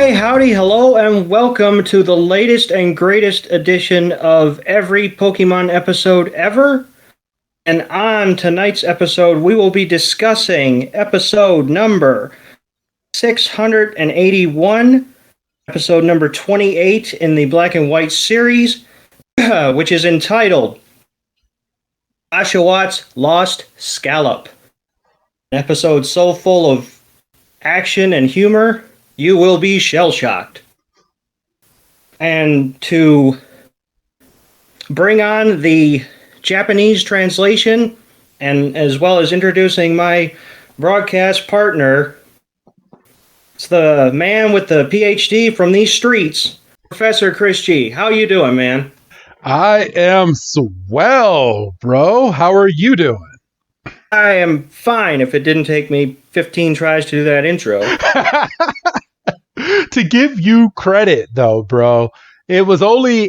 Hi, howdy, hello, and welcome to the latest and greatest edition of every Pokemon episode ever. And on tonight's episode, we will be discussing episode number 681, episode number 28 in the Black and White series, which is entitled Oshawott's Lost Scalchop. An episode so full of action and humor, you will be shell-shocked. And to bring on the Japanese translation, and as well as introducing my broadcast partner, it's the man with the PhD from these streets, Professor Chris G. How you doing, man? I am swell, bro. How are you doing? I am fine if it didn't take me 15 tries to do that intro. To give you credit, though, bro, it was only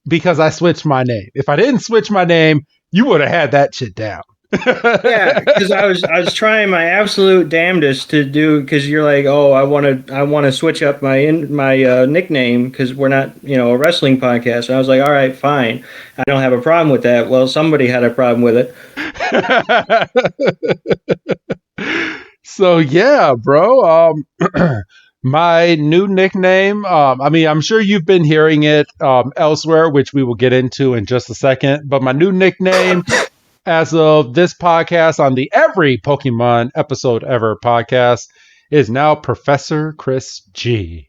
because I switched my name. If I didn't switch my name, you would have had that shit down. Yeah, because I was trying my absolute damnedest to do, because you're like, oh, I want to switch up my nickname because we're not a wrestling podcast. And I was like, all right, fine, I don't have a problem with that. Well, somebody had a problem with it. So yeah, bro. My new nickname. I'm sure you've been hearing it elsewhere, which we will get into in just a second. But my new nickname, as of this podcast on the Every Pokemon Episode Ever podcast, is now Professor Chris G.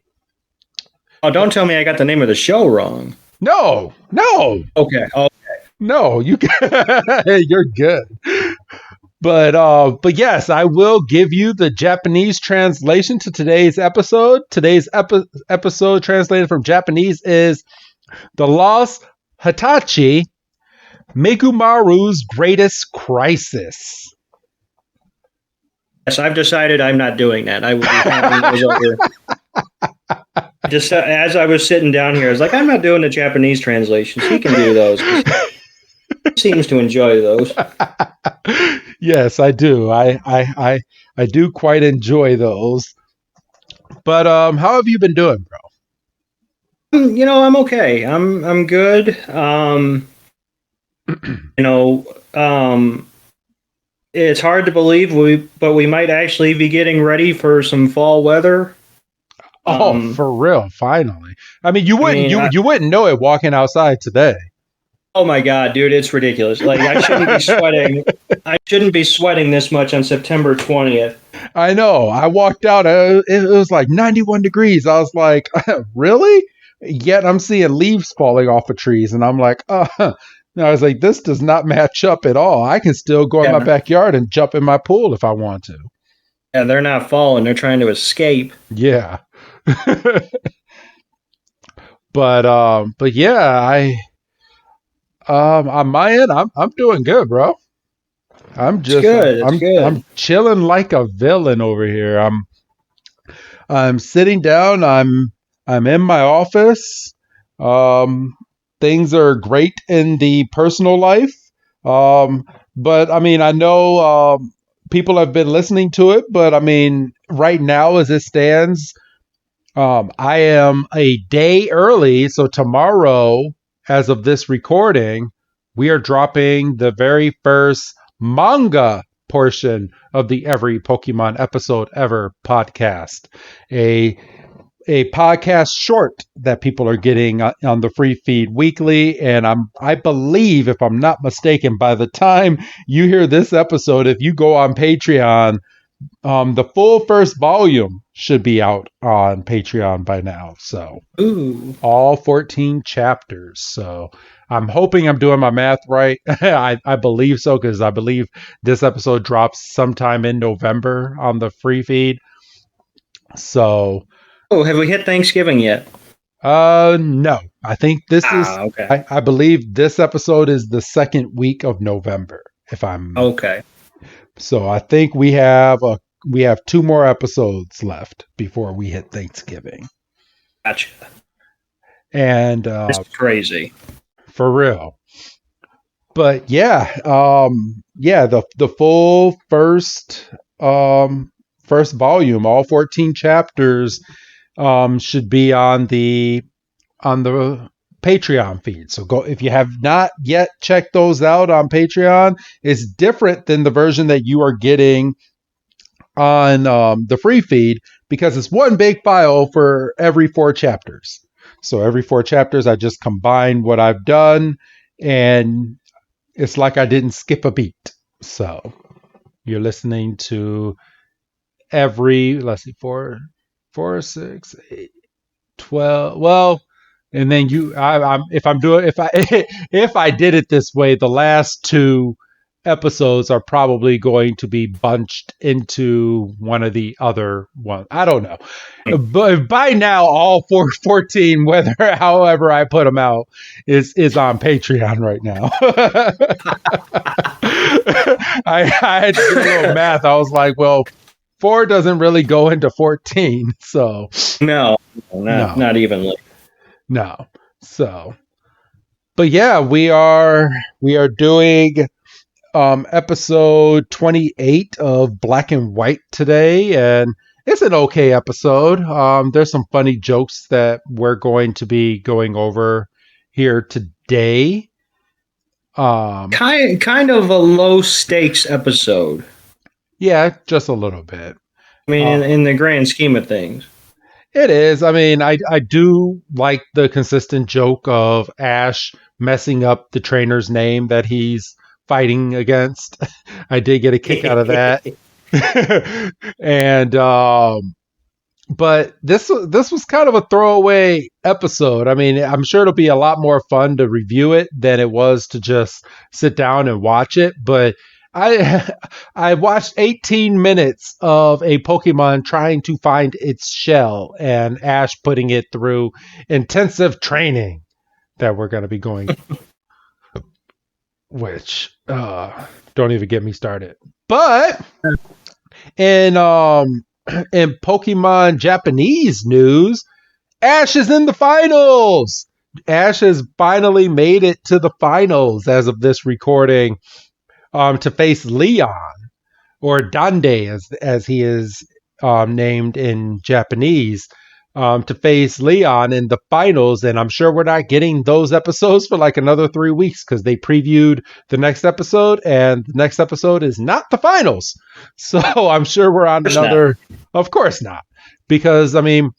Oh, don't tell me I got the name of the show wrong. No. Okay. No, you're good. But yes, I will give you the Japanese translation to today's episode. Today's episode translated from Japanese is The Lost Hotachi, Mijumaru's Greatest Crisis. Yes, I've decided I'm not doing that. I will be having those over. Just as I was sitting down here, I was like, I'm not doing the Japanese translations. He can do those. He seems to enjoy those. Yes, I do. I do quite enjoy those. But how have you been doing, bro? I'm okay. I'm good. It's hard to believe but we might actually be getting ready for some fall weather. Oh, for real! Finally. I mean, you wouldn't know it walking outside today. Oh my God, dude, it's ridiculous. Like, I shouldn't be sweating. I shouldn't be sweating this much on September 20th. I know. I walked out. It was like 91 degrees. I was like, really? Yet I'm seeing leaves falling off of trees. And I'm like, I was like, this does not match up at all. I can still go in my backyard and jump in my pool if I want to. Yeah, they're not falling. They're trying to escape. Yeah. But yeah, on my end, I'm doing good, bro. I'm just good. I'm chilling like a villain over here. I'm sitting down. I'm in my office. Things are great in the personal life. But I mean, I know people have been listening to it, but I mean, right now as it stands, I am a day early. So tomorrow, as of this recording, we are dropping the very first manga portion of the Every Pokemon Episode Ever podcast. A podcast short that people are getting on the free feed weekly. And I believe, if I'm not mistaken, by the time you hear this episode, if you go on Patreon, the full first volume should be out on Patreon by now. So, all 14 chapters. So, I'm hoping I'm doing my math right. I believe so, because I believe this episode drops sometime in November on the free feed. So, have we hit Thanksgiving yet? No. I think this is. Okay. I believe this episode is the second week of November. If I'm okay. So I think we have 2 more episodes left before we hit Thanksgiving. Gotcha. And it's crazy. For real. But yeah, the full first volume, all 14 chapters, should be on the Patreon feed. So go, if you have not yet checked those out on Patreon. It's different than the version that you are getting on the free feed, because it's one big file for every 4 chapters. So every 4 chapters, I just combine what I've done, and it's like I didn't skip a beat. So you're listening to every, let's see, 4, 6, 8, 12. Well, and then if I'm doing, if I if I did it this way, the last 2 episodes are probably going to be bunched into one of the other ones. I don't know, but by now all 14, whether however I put them out, is on Patreon right now. I had to do a little math. I was like, well, 4 doesn't really go into 14, so No, not evenly. no. So, but yeah, we are doing episode 28 of Black and White today, and it's an okay episode. There's some funny jokes that we're going to be going over here today. Kind of a low stakes episode. Yeah, just a little bit. I mean, in the grand scheme of things. It is. I mean, I do like the consistent joke of Ash messing up the trainer's name that he's fighting against. I did get a kick out of that. And but this was kind of a throwaway episode. I mean, I'm sure it'll be a lot more fun to review it than it was to just sit down and watch it, but I watched 18 minutes of a Pokemon trying to find its shell, and Ash putting it through intensive training that we're going to be going, which don't even get me started. But in Pokemon Japanese news, Ash is in the finals. Ash has finally made it to the finals as of this recording. To face Leon, or Dande as he is named in Japanese, to face Leon in the finals. And I'm sure we're not getting those episodes for like another 3 weeks, because they previewed the next episode, and the next episode is not the finals. So I'm sure we're on another. Of course not, because I mean,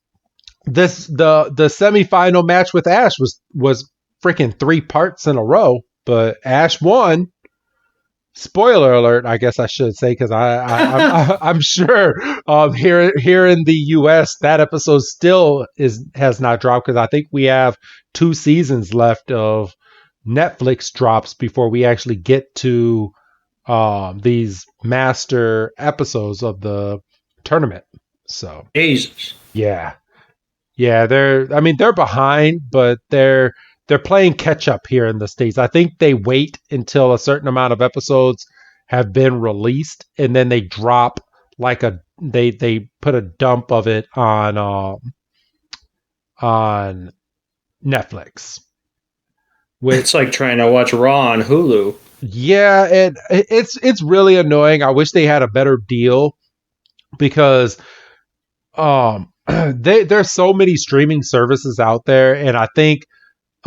the semifinal match with Ash was freaking 3 parts in a row, but Ash won. Spoiler alert, I guess I should say, because I'm sure here in the U.S. that episode still has not dropped, because I think we have 2 seasons left of Netflix drops before we actually get to these master episodes of the tournament. So Jesus. Yeah, they're behind, but they're playing catch up here in the States. I think they wait until a certain amount of episodes have been released, and then they drop like they put a dump of it on Netflix. It's like trying to watch Raw on Hulu. Yeah, and it's really annoying. I wish they had a better deal, because there's so many streaming services out there, and I think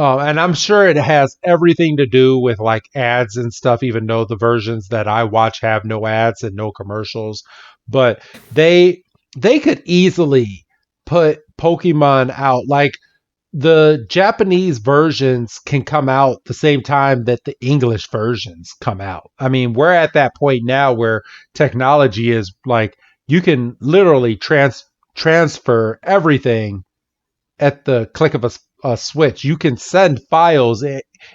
and I'm sure it has everything to do with like ads and stuff, even though the versions that I watch have no ads and no commercials. But they could easily put Pokemon out. Like, the Japanese versions can come out the same time that the English versions come out. I mean, we're at that point now where technology is like, you can literally transfer everything at the click of a switch. You can send files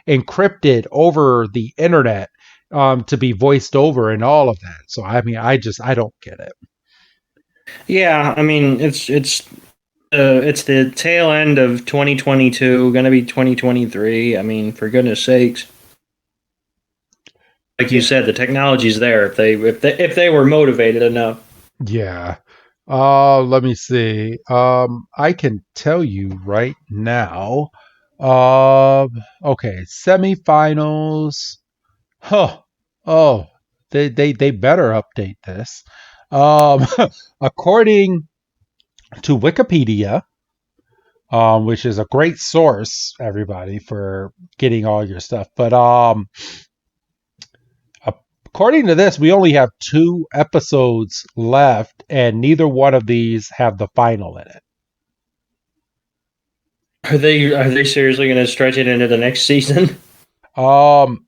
encrypted over the internet to be voiced over and all of that. So I mean, I don't get it. Yeah, I mean, it's the tail end of 2022, going to be 2023. I mean, for goodness sakes. Like you said, the technology's there if they were motivated enough. Yeah. Let me see. I can tell you right now. Okay, semifinals. Huh. Oh, they better update this. Um, according to Wikipedia, which is a great source, everybody, for getting all your stuff. But according to this, we only have 2 episodes left, and neither one of these have the final in it. Are they seriously going to stretch it into the next season? Well,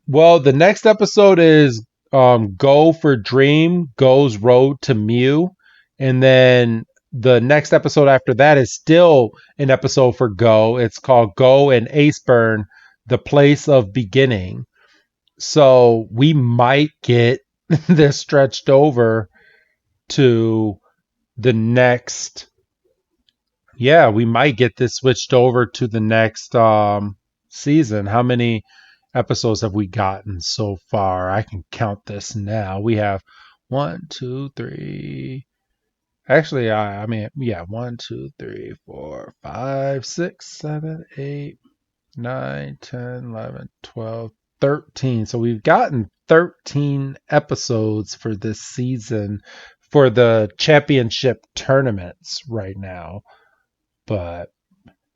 the next episode is Go for Dream Goes Road to Mew, and then the next episode after that is still an episode for Go. It's called Go and Aceburn, The Place of Beginning. So we might get this stretched over to the next. Yeah, we might get this switched over to the next season. How many episodes have we gotten so far? I can count this now. We have 1, 2, 3. Actually, I mean, yeah, 1, 2, 3, 4, 5, 6, 7, 8, 9, 10, 11, 12, 13. So we've gotten 13 episodes for this season for the championship tournaments right now. But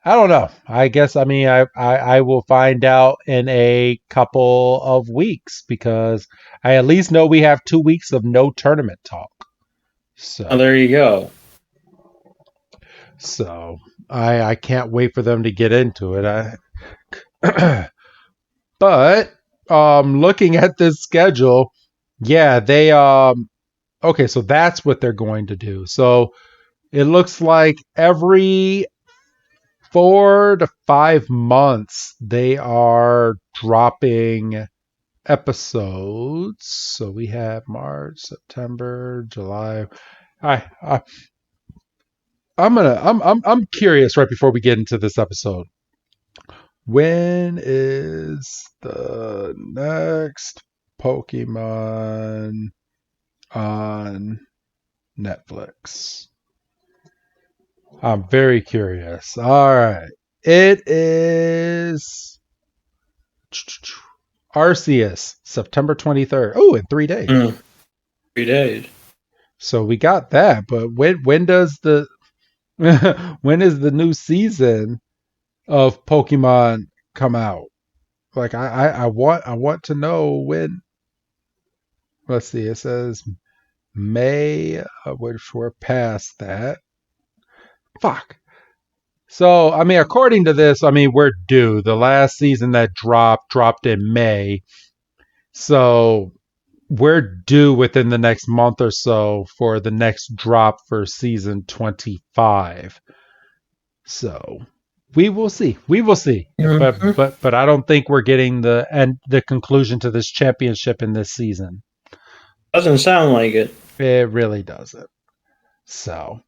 I don't know. I guess, I mean, I will find out in a couple of weeks, because I at least know we have 2 weeks of no tournament talk. Oh, there you go. So I can't wait for them to get into it. But looking at this schedule, yeah, they okay, so that's what they're going to do. So it looks like every 4 to 5 months they are dropping episodes. So we have March, September, July. I'm curious right before we get into this episode. When is the next Pokemon on Netflix? I'm very curious. All right. It is Arceus, September 23rd. Oh, in 3 days. 3 days. So we got that, but when does the when is the new season of Pokemon come out? Like I want to know when. Let's see. It says May, which we're past that. Fuck. So I mean, according to this, I mean we're due. The last season that dropped in May, so we're due within the next month or so for the next drop for season 25. So we will see. We will see. Mhm. But I don't think we're getting the conclusion to this championship in this season. Doesn't sound like it. It really doesn't. So,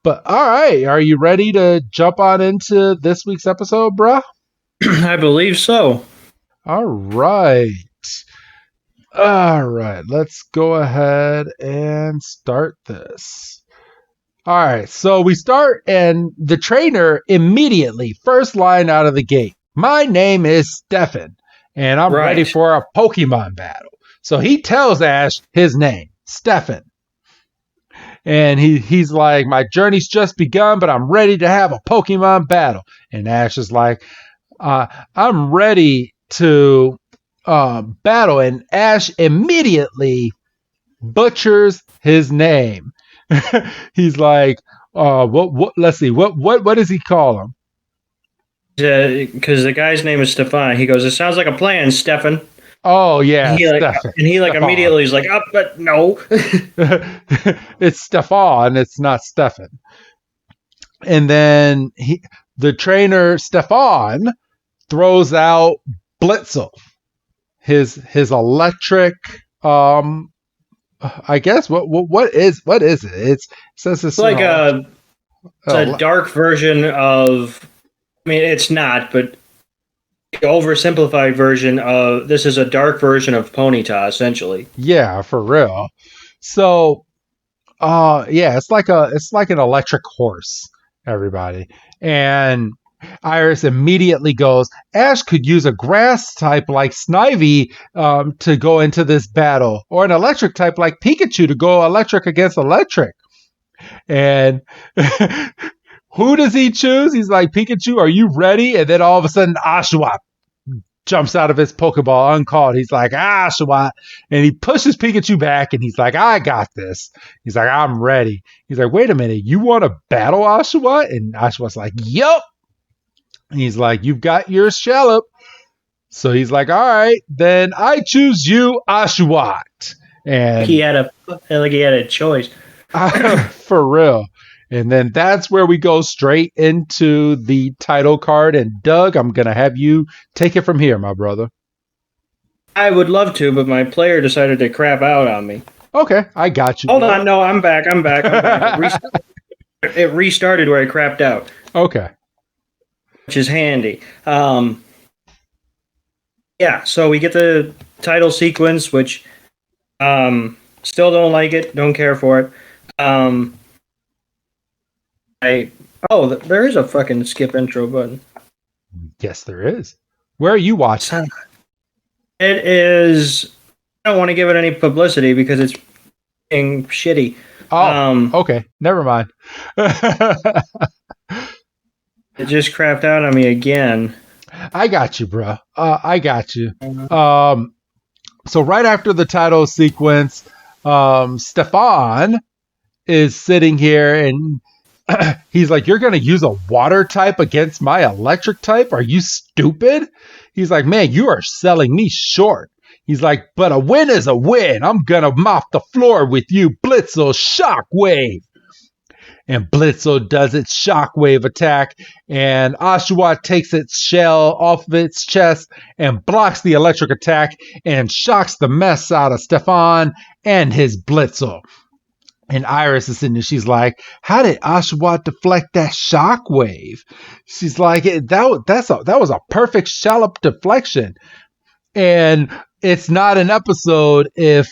but all right, are you ready to jump on into this week's episode, bruh? I believe so. All right. All right, let's go ahead and start this. All right, so we start, and the trainer immediately, first line out of the gate. My name is Stefan, and I'm ready Right. for a Pokemon battle. So he tells Ash his name, Stefan. And he's like, my journey's just begun, but I'm ready to have a Pokemon battle. And Ash is like, I'm ready to battle. And Ash immediately butchers his name. He's like, what? Let's see, what does he call him? Because the guy's name is Stefan. He goes, "It sounds like a plan, Stefan." Oh yeah, And he like, Stefan. and he like Stefan. immediately is like, "Oh, but no." It's Stefan. It's not Stefan. And then the trainer Stefan throws out Blitzel, his electric. I guess what is it? It says It's like a dark version of. I mean, it's not, but the oversimplified version of this is a dark version of Ponyta, essentially. Yeah, for real. So, yeah, it's like an electric horse, everybody. And Iris immediately goes, Ash could use a grass type like Snivy to go into this battle, or an electric type like Pikachu to go electric against electric. And who does he choose? He's like, Pikachu, are you ready? And then all of a sudden, Oshawott jumps out of his Pokeball uncalled. He's like, Oshawott. And he pushes Pikachu back and he's like, I got this. He's like, I'm ready. He's like, wait a minute, you want to battle Oshawott? And Oshawott's like, yup. And he's like, you've got your Scalchop. So he's like, all right, then I choose you, Oshawott. And he had a choice. for real. And then that's where we go straight into the title card. And Doug, I'm going to have you take it from here, my brother. I would love to, but my player decided to crap out on me. Okay, I got you. Hold on, no, I'm back. It restarted where I crapped out. Okay. Which is handy. Yeah, so we get the title sequence, which still don't like it, don't care for it. There is a fucking skip intro button. Yes, there is. Where are you watching? It is. I don't want to give it any publicity because it's being shitty. Oh, okay. Never mind. It just crapped out on me again. I got you, bro. I got you. So right after the title sequence, Stefan is sitting here and he's like, you're going to use a water type against my electric type? Are you stupid? He's like, man, you are selling me short. He's like, but a win is a win. I'm going to mop the floor with you, Blitzel Shockwave. And Blitzel does its shockwave attack, and Oshawott takes its shell off of its chest and blocks the electric attack and shocks the mess out of Stefan and his Blitzel. And Iris is sitting there. She's like, how did Oshawott deflect that shockwave? She's like, that was a perfect Scalchop deflection. And it's not an episode if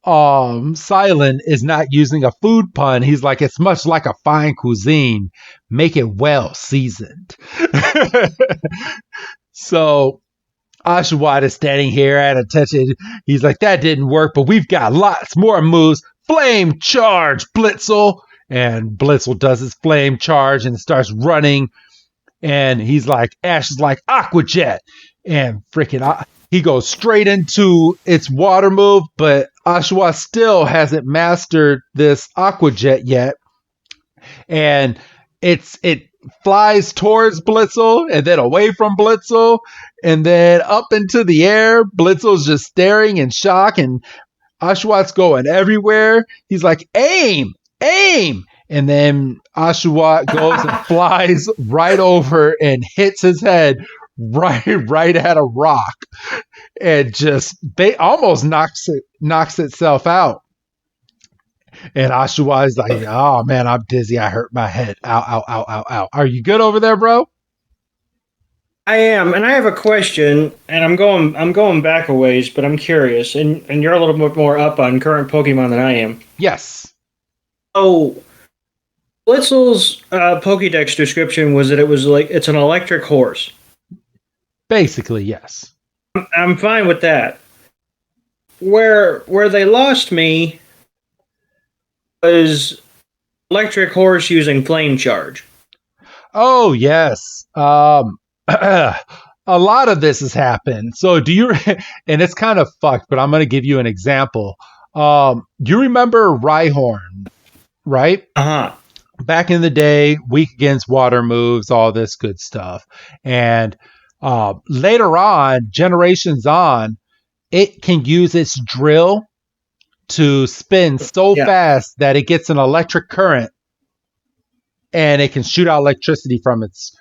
Silent is not using a food pun. He's like, it's much like a fine cuisine. Make it well seasoned. So Oshawott is standing here at attention. He's like, that didn't work, but we've got lots more moves. Flame charge, Blitzel. And Blitzel does his flame charge and starts running. And he's like, Ash is like, Aqua Jet. And freaking he goes straight into its water move, but Oshawott still hasn't mastered this Aqua Jet yet. And it flies towards Blitzel and then away from Blitzel and then up into the air. Blitzel's just staring in shock and Oshawott's going everywhere. He's like, aim, aim. And then Oshawott goes and flies right over and hits his head right at a rock and just almost knocks itself out. And Oshawott is like, oh man, I'm dizzy. I hurt my head. Ow, ow, ow, ow, ow. Are you good over there, bro? I am, and I have a question, and I'm going back a ways, but I'm curious, and you're a little bit more up on current Pokemon than I am. Yes. Oh, Blitzel's Pokédex description was that it was like it's an electric horse. Basically, yes. I'm fine with that. Where they lost me was electric horse using flame charge. Oh, yes. A lot of this has happened. So do you, and it's kind of fucked, but I'm going to give you an example. You remember Rhyhorn, right? Uh-huh. Back in the day, weak against water moves, all this good stuff. And later on, generations on, it can use its drill to spin so fast that it gets an electric current and it can shoot out electricity from its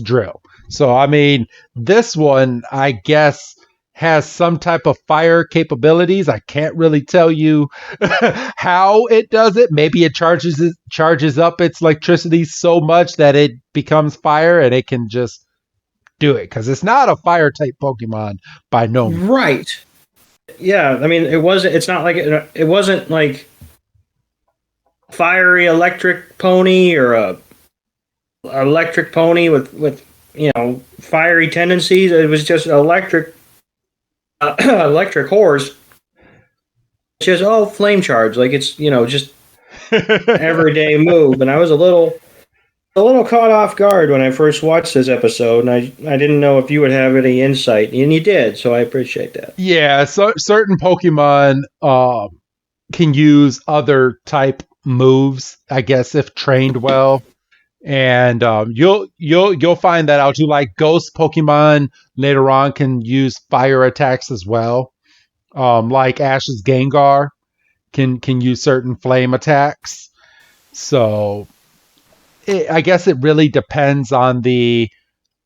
drill. So, I mean, this one, I guess, has some type of fire capabilities. I can't really tell you how it does it. Maybe it charges up its electricity so much that it becomes fire and it can just do it. Because it's not a fire type Pokemon by no means. Right. Yeah, I mean, it wasn't like fiery electric pony or a electric pony with fiery tendencies. It was just electric horse. It's just flame charge, like it's just everyday move, and I was a little caught off guard when I first watched this episode, and I didn't know if you would have any insight, and you did, so I appreciate that. Yeah, so certain Pokemon can use other type moves, I guess, if trained well. And you'll find that out too. Like ghost Pokemon later on can use fire attacks as well. Like Ash's Gengar can use certain flame attacks. So I guess it really depends on the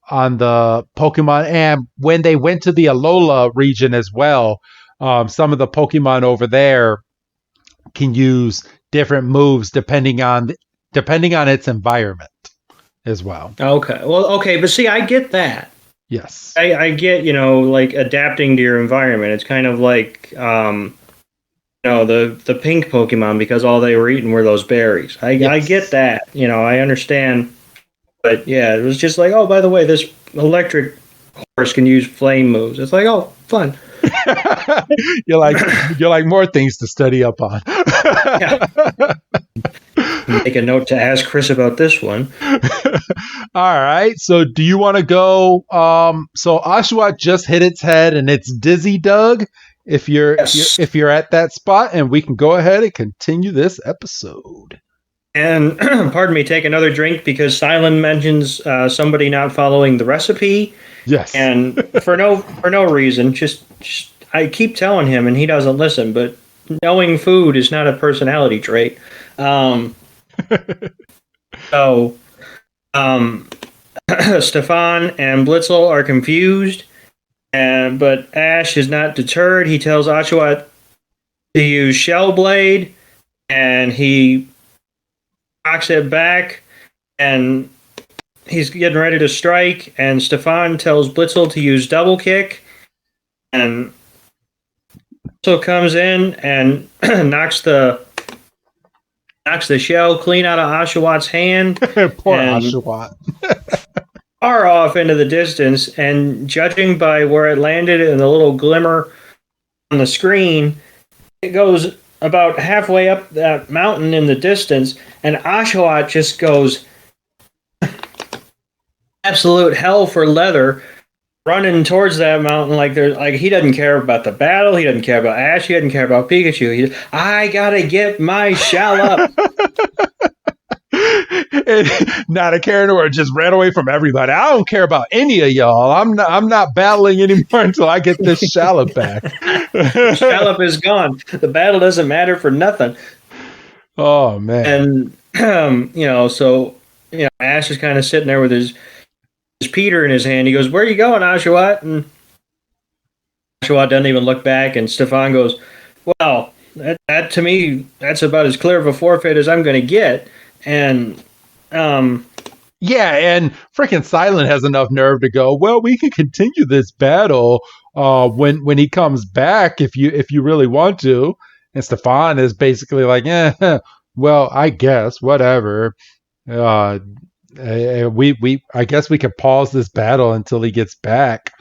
Pokemon. And when they went to the Alola region as well, some of the Pokemon over there can use different moves depending on its environment as well. Okay, well, okay, but see, I get that. Yes. I get, like adapting to your environment. It's kind of like, the pink Pokemon because all they were eating were those berries. I Yes. get that. I understand. But yeah, it was just like, oh, by the way, this electric horse can use flame moves. It's like, oh, fun. you're like more things to study up on. Yeah. Make a note to ask Chris about this one. All right. So do you want to go? So Oshawott just hit its head and it's dizzy, Doug. Yes. If you're at that spot, and we can go ahead and continue this episode. And pardon me, take another drink because Silent mentions somebody not following the recipe. Yes. And for no reason, just I keep telling him and he doesn't listen. But knowing food is not a personality trait. So, Stefan and Blitzel are confused, but Ash is not deterred. He tells Oshawott to use Shell Blade, and he knocks it back, and he's getting ready to strike, and Stefan tells Blitzel to use Double Kick, and Blitzel comes in and knocks the shell clean out of Oshawott's hand. Poor and Oshawott. Far off into the distance, and judging by where it landed and the little glimmer on the screen, it goes about halfway up that mountain in the distance, and Oshawott just goes absolute hell for leather, running towards that mountain like he doesn't care about the battle, he doesn't care about Ash, he doesn't care about Pikachu. I gotta get my Scalchop. Not a care or just ran away from everybody. I don't care about any of y'all. I'm not battling anymore until I get this Scalchop back. Scalchop is gone. The battle doesn't matter for nothing. Oh man. And so Ash is kind of sitting there with his Peter in his hand. He goes, "Where are you going, Oshawott?" And Oshawott doesn't even look back. And Stefan goes, "Well, that to me, that's about as clear of a forfeit as I'm going to get." And yeah, and freaking Silent has enough nerve to go, well, we can continue this battle when he comes back if you really want to. And Stefan is basically like, well, I guess whatever. We I guess we could pause this battle until he gets back.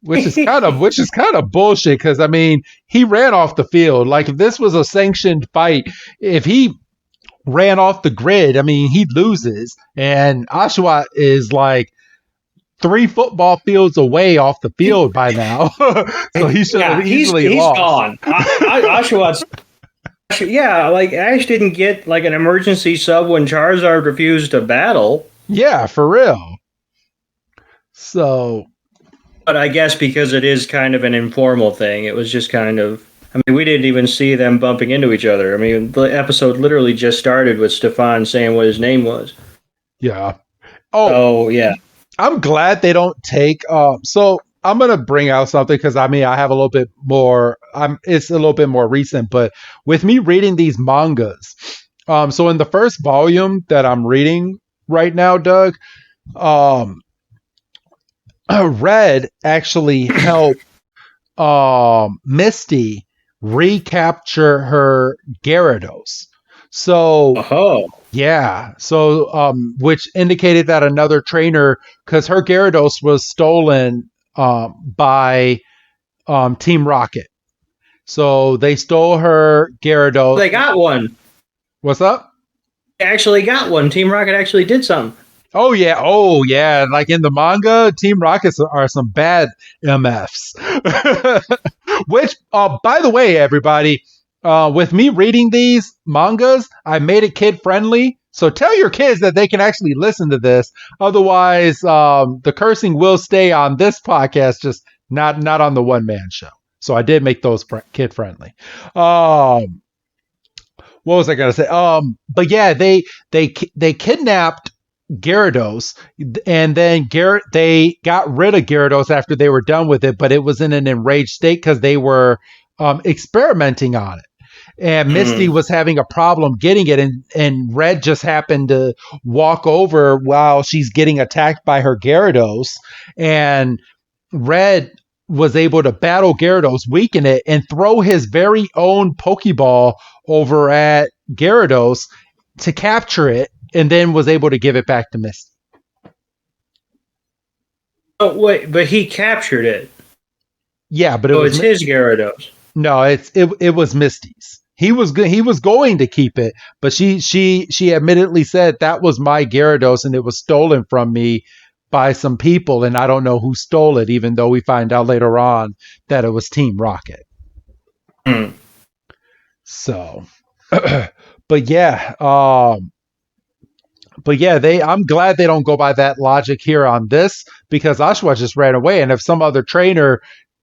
Which is kind of bullshit because I mean, he ran off the field. Like if this was a sanctioned fight, if he ran off the grid, I mean, he loses. And Oshawott is like 3 football fields away off the field by now. So he should have easily lost. He's gone. Oshawott's... Yeah, like Ash didn't get like an emergency sub when Charizard refused to battle. Yeah, for real. So... But I guess because it is kind of an informal thing, it was just kind of... I mean, we didn't even see them bumping into each other. I mean, the episode literally just started with Stefan saying what his name was. Yeah. Oh, yeah. I'm glad they don't take... so I'm going to bring out something because, I mean, I have a little bit more... it's a little bit more recent, but with me reading these mangas... so in the first volume that I'm reading right now, Doug... Red actually helped Misty recapture her Gyarados. So, yeah. So, which indicated that another trainer, because her Gyarados was stolen by Team Rocket. So they stole her Gyarados. They got one. What's up? Actually got one. Team Rocket actually did something. Oh yeah. Like in the manga, Team Rockets are some bad MFs. Which, by the way, everybody, with me reading these mangas, I made it kid friendly. So tell your kids that they can actually listen to this. Otherwise, the cursing will stay on this podcast, just not on the one man show. So I did make those kid friendly. What was I gonna say? But yeah, they kidnapped Gyarados, and then they got rid of Gyarados after they were done with it, but it was in an enraged state because they were experimenting on it. And Misty was having a problem getting it, and Red just happened to walk over while she's getting attacked by her Gyarados, and Red was able to battle Gyarados, weaken it, and throw his very own Pokeball over at Gyarados to capture it, and then was able to give it back to Misty. Oh wait, but he captured it. Yeah, but it's his Gyarados. No, it was Misty's. He was going to keep it, but she admittedly said that was my Gyarados and it was stolen from me by some people, and I don't know who stole it, even though we find out later on that it was Team Rocket. So, but yeah, I'm glad they don't go by that logic here on this, because Oshawott just ran away, and if some other trainer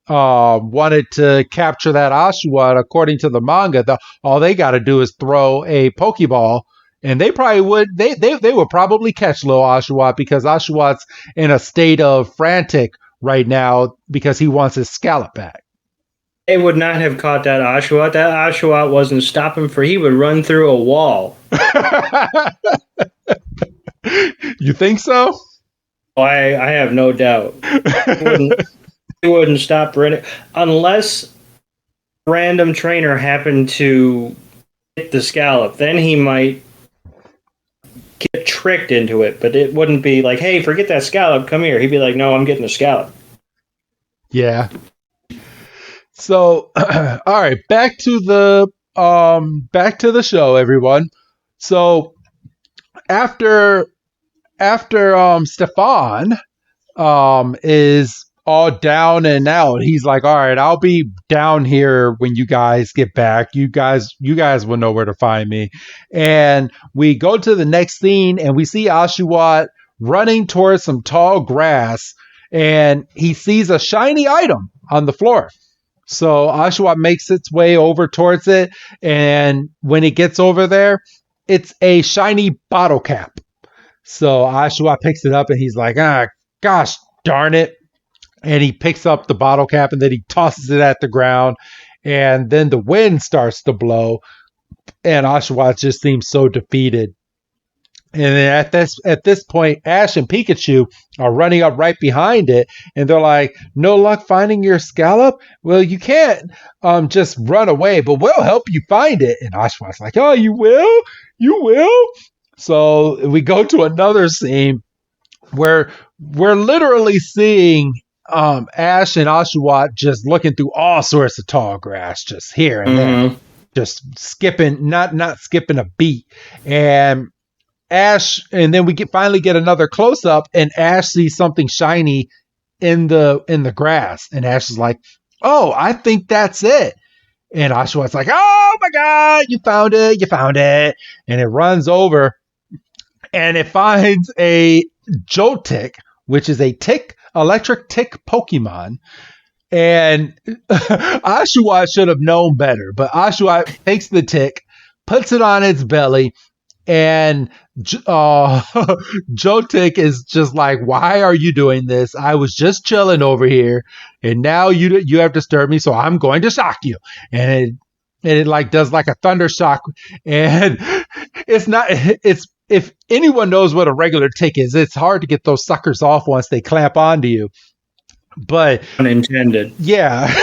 wanted to capture that Oshawott, according to the manga, all they got to do is throw a Pokeball, and they probably would. They would probably catch little Oshawott, because Oshawott's in a state of frantic right now because he wants his Scalchop back. They would not have caught that Oshawott. That Oshawott wasn't stopping for. He would run through a wall. You think so? I have no doubt. He wouldn't stop running unless a random trainer happened to hit the Scalchop. Then he might get tricked into it, but it wouldn't be like, "Hey, forget that Scalchop. Come here." He'd be like, "No, I'm getting a Scalchop." Yeah. So, all right, back to the show, everyone. So after Stefan is all down and out, he's like, all right, I'll be down here when you guys get back. You guys will know where to find me. And we go to the next scene, and we see Oshawott running towards some tall grass, and he sees a shiny item on the floor. So Oshawott makes its way over towards it, and when it gets over there, it's a shiny bottle cap. So Oshawott picks it up, and he's like, gosh darn it. And he picks up the bottle cap, and then he tosses it at the ground, and then the wind starts to blow, and Oshawott just seems so defeated. And then at this point, Ash and Pikachu are running up right behind it, and they're like, "No luck finding your Scalchop? Well, you can't just run away, but we'll help you find it." And Oshawott's like, "Oh, you will? You will?" So we go to another scene where we're literally seeing Ash and Oshawott just looking through all sorts of tall grass, just here and there, just skipping, not skipping a beat. And Ash, and then we finally get another close up, and Ash sees something shiny in the grass, and Ash is like, "Oh, I think that's it." And Oshawott's like, "Oh my God, you found it!" And it runs over, and it finds a Joltik, which is a electric tick Pokemon. And Oshawott should have known better, but Oshawott takes the tick, puts it on its belly, and Joltik is just like, "Why are you doing this? I was just chilling over here, and now you have disturbed me, so I'm going to shock you." And it like does like a thunder shock, and it's if anyone knows what a regular tick is, it's hard to get those suckers off once they clamp onto you. But unintended. Yeah.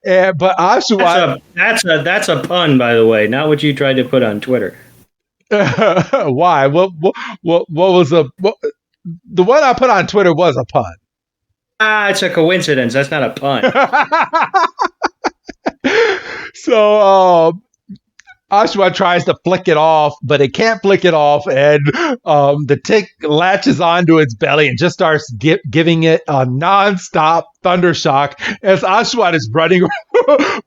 But Oshawott, that's a pun, by the way, not what you tried to put on Twitter. Why? What was the one I put on Twitter was a pun. It's a coincidence. That's not a pun. So Oshawott tries to flick it off, but it can't flick it off, and the tick latches onto its belly and just starts giving it a non-stop thunder shock as Oshawott is running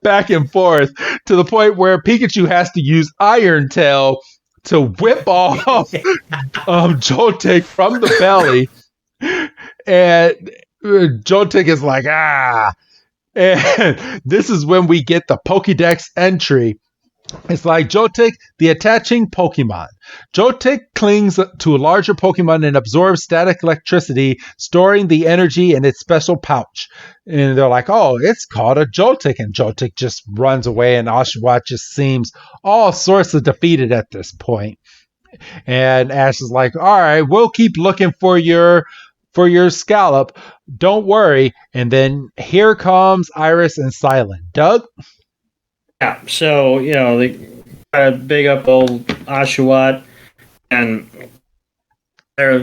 back and forth to the point where Pikachu has to use Iron Tail to whip off Joltik from the belly. And Joltik is like, ah. And this is when we get the Pokédex entry. It's like Joltik, the attaching Pokemon. Joltik clings to a larger Pokemon and absorbs static electricity, storing the energy in its special pouch. And they're like, oh, it's called a Joltik. And Joltik just runs away, and Oshawott just seems all sorts of defeated at this point. And Ash is like, all right, we'll keep looking for your Scalchop. Don't worry. And then here comes Iris and Silent. Doug? Yeah, so, they got to big up old Oshawott, and they're,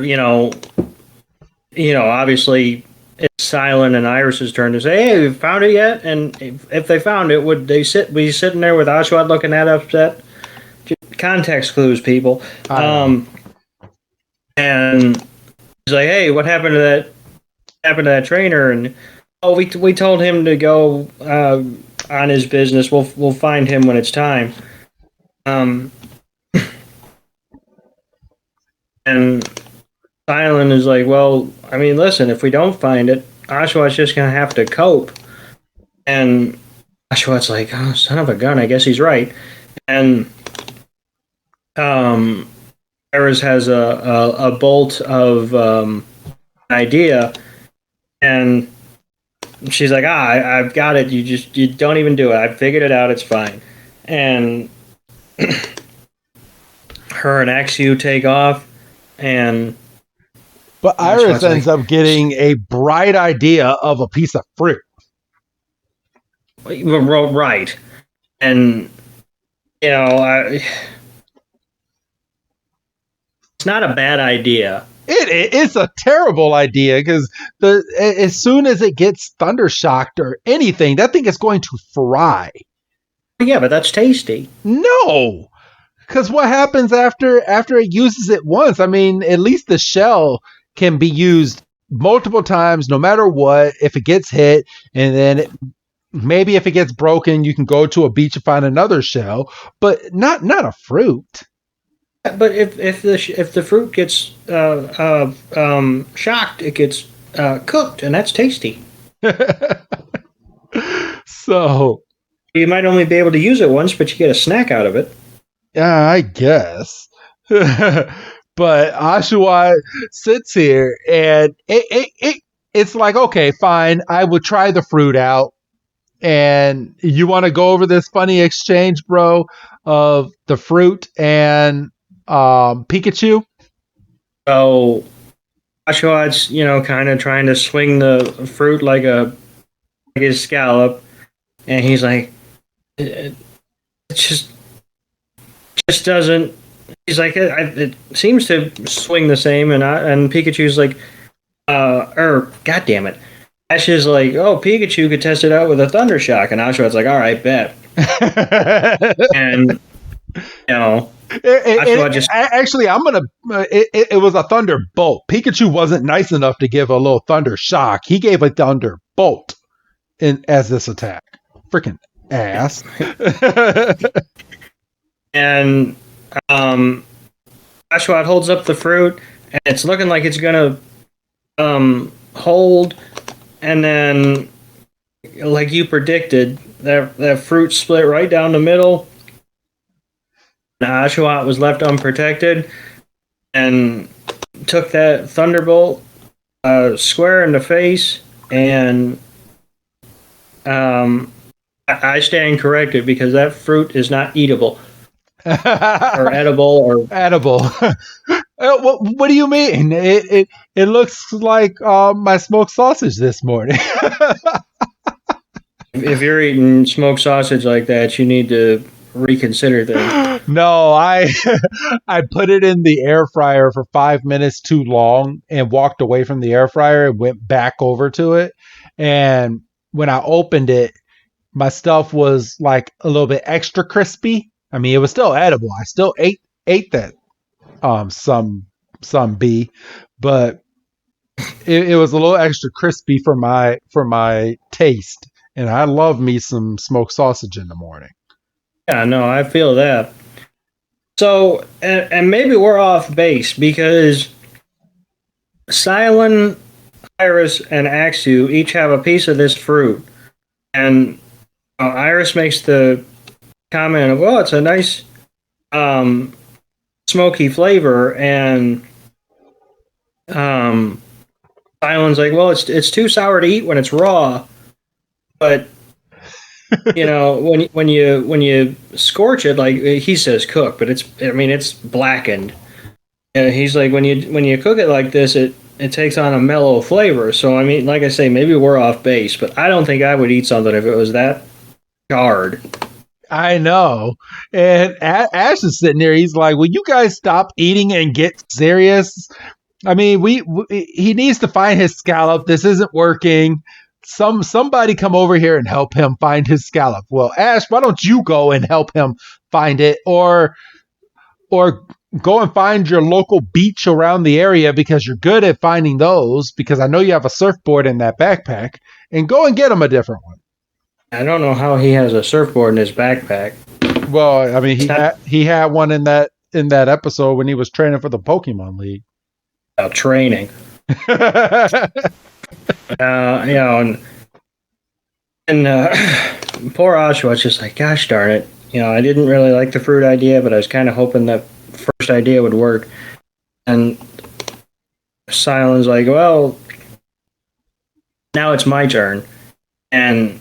obviously it's Silent and Iris's turn to say, hey, have you found it yet? And if they found it, would they be sitting there with Oshawott looking that upset? Context clues, people. And he's like, hey, what happened to that trainer? And we told him to go on his business. We'll find him when it's time. And Silent is like, well, I mean, listen, if we don't find it, Oshawott's just gonna have to cope. And Oshawott's like, oh, son of a gun, I guess he's right. And Iris has a bolt of idea, and she's like, I've got it. You don't even do it. I figured it out. It's fine. And her and Axew take off, but Iris ends up getting a bright idea of a piece of fruit. Right. And, it's not a bad idea. It's a terrible idea because as soon as it gets thunder shocked or anything, that thing is going to fry. Yeah, but that's tasty. No, because what happens after it uses it once? I mean, at least the shell can be used multiple times, no matter what. If it gets hit, and then maybe if it gets broken, you can go to a beach and find another shell, but not a fruit. But if the fruit gets shocked, it gets cooked, and that's tasty. So you might only be able to use it once, but you get a snack out of it. Yeah, I guess. But Oshawott sits here, and it's like, okay, fine, I will try the fruit out. And you want to go over this funny exchange, bro, of the fruit and Pikachu? So Oshawott's, kind of trying to swing the fruit like his Scalchop, and he's like, it just doesn't. He's like, it seems to swing the same, and Pikachu's like, God damn it. Ash is like, oh, Pikachu could test it out with a Thunder Shock, and Oshawott's like, all right, bet. And actually, I'm gonna. It was a Thunderbolt. Pikachu wasn't nice enough to give a little Thunder Shock. He gave a Thunderbolt as this attack. Freaking ass. And Oshawott holds up the fruit, and it's looking like it's gonna hold, and then, like you predicted, that fruit split right down the middle. Oshawott was left unprotected and took that Thunderbolt square in the face, and I stand corrected because that fruit is not eatable. Or edible. What do you mean? It looks like my smoked sausage this morning. If you're eating smoked sausage like that, you need to reconsider things. No, I put it in the air fryer for 5 minutes too long and walked away from the air fryer and went back over to it. And when I opened it, my stuff was like a little bit extra crispy. I mean, it was still edible. I still ate that some bee, but it was a little extra crispy for my taste. And I love me some smoked sausage in the morning. Yeah, no, I feel that. So, and maybe we're off base because Silent, Iris, and Axu each have a piece of this fruit. And Iris makes the comment of, well, it's a nice smoky flavor. And Silent's like, well, it's too sour to eat when it's raw. But when you scorch it, like he says, cook, but it's blackened. And he's like, when you cook it like this, it takes on a mellow flavor. So I mean, like I say, maybe we're off base, but I don't think I would eat something if it was that charred. I know. And Ash is sitting there. He's like, "Will you guys stop eating and get serious? I mean, he needs to find his scallop. This isn't working. Somebody come over here and help him find his scallop." Well, Ash, why don't you go and help him find it, or go and find your local beach around the area because you're good at finding those. Because I know you have a surfboard in that backpack, and go and get him a different one. I don't know how he has a surfboard in his backpack. Well, I mean, he had one in that episode when he was training for the Pokemon League. Training. And poor Oshawott's just like, gosh darn it. I didn't really like the fruit idea, but I was kind of hoping that first idea would work. And Silent's like, well, now it's my turn. And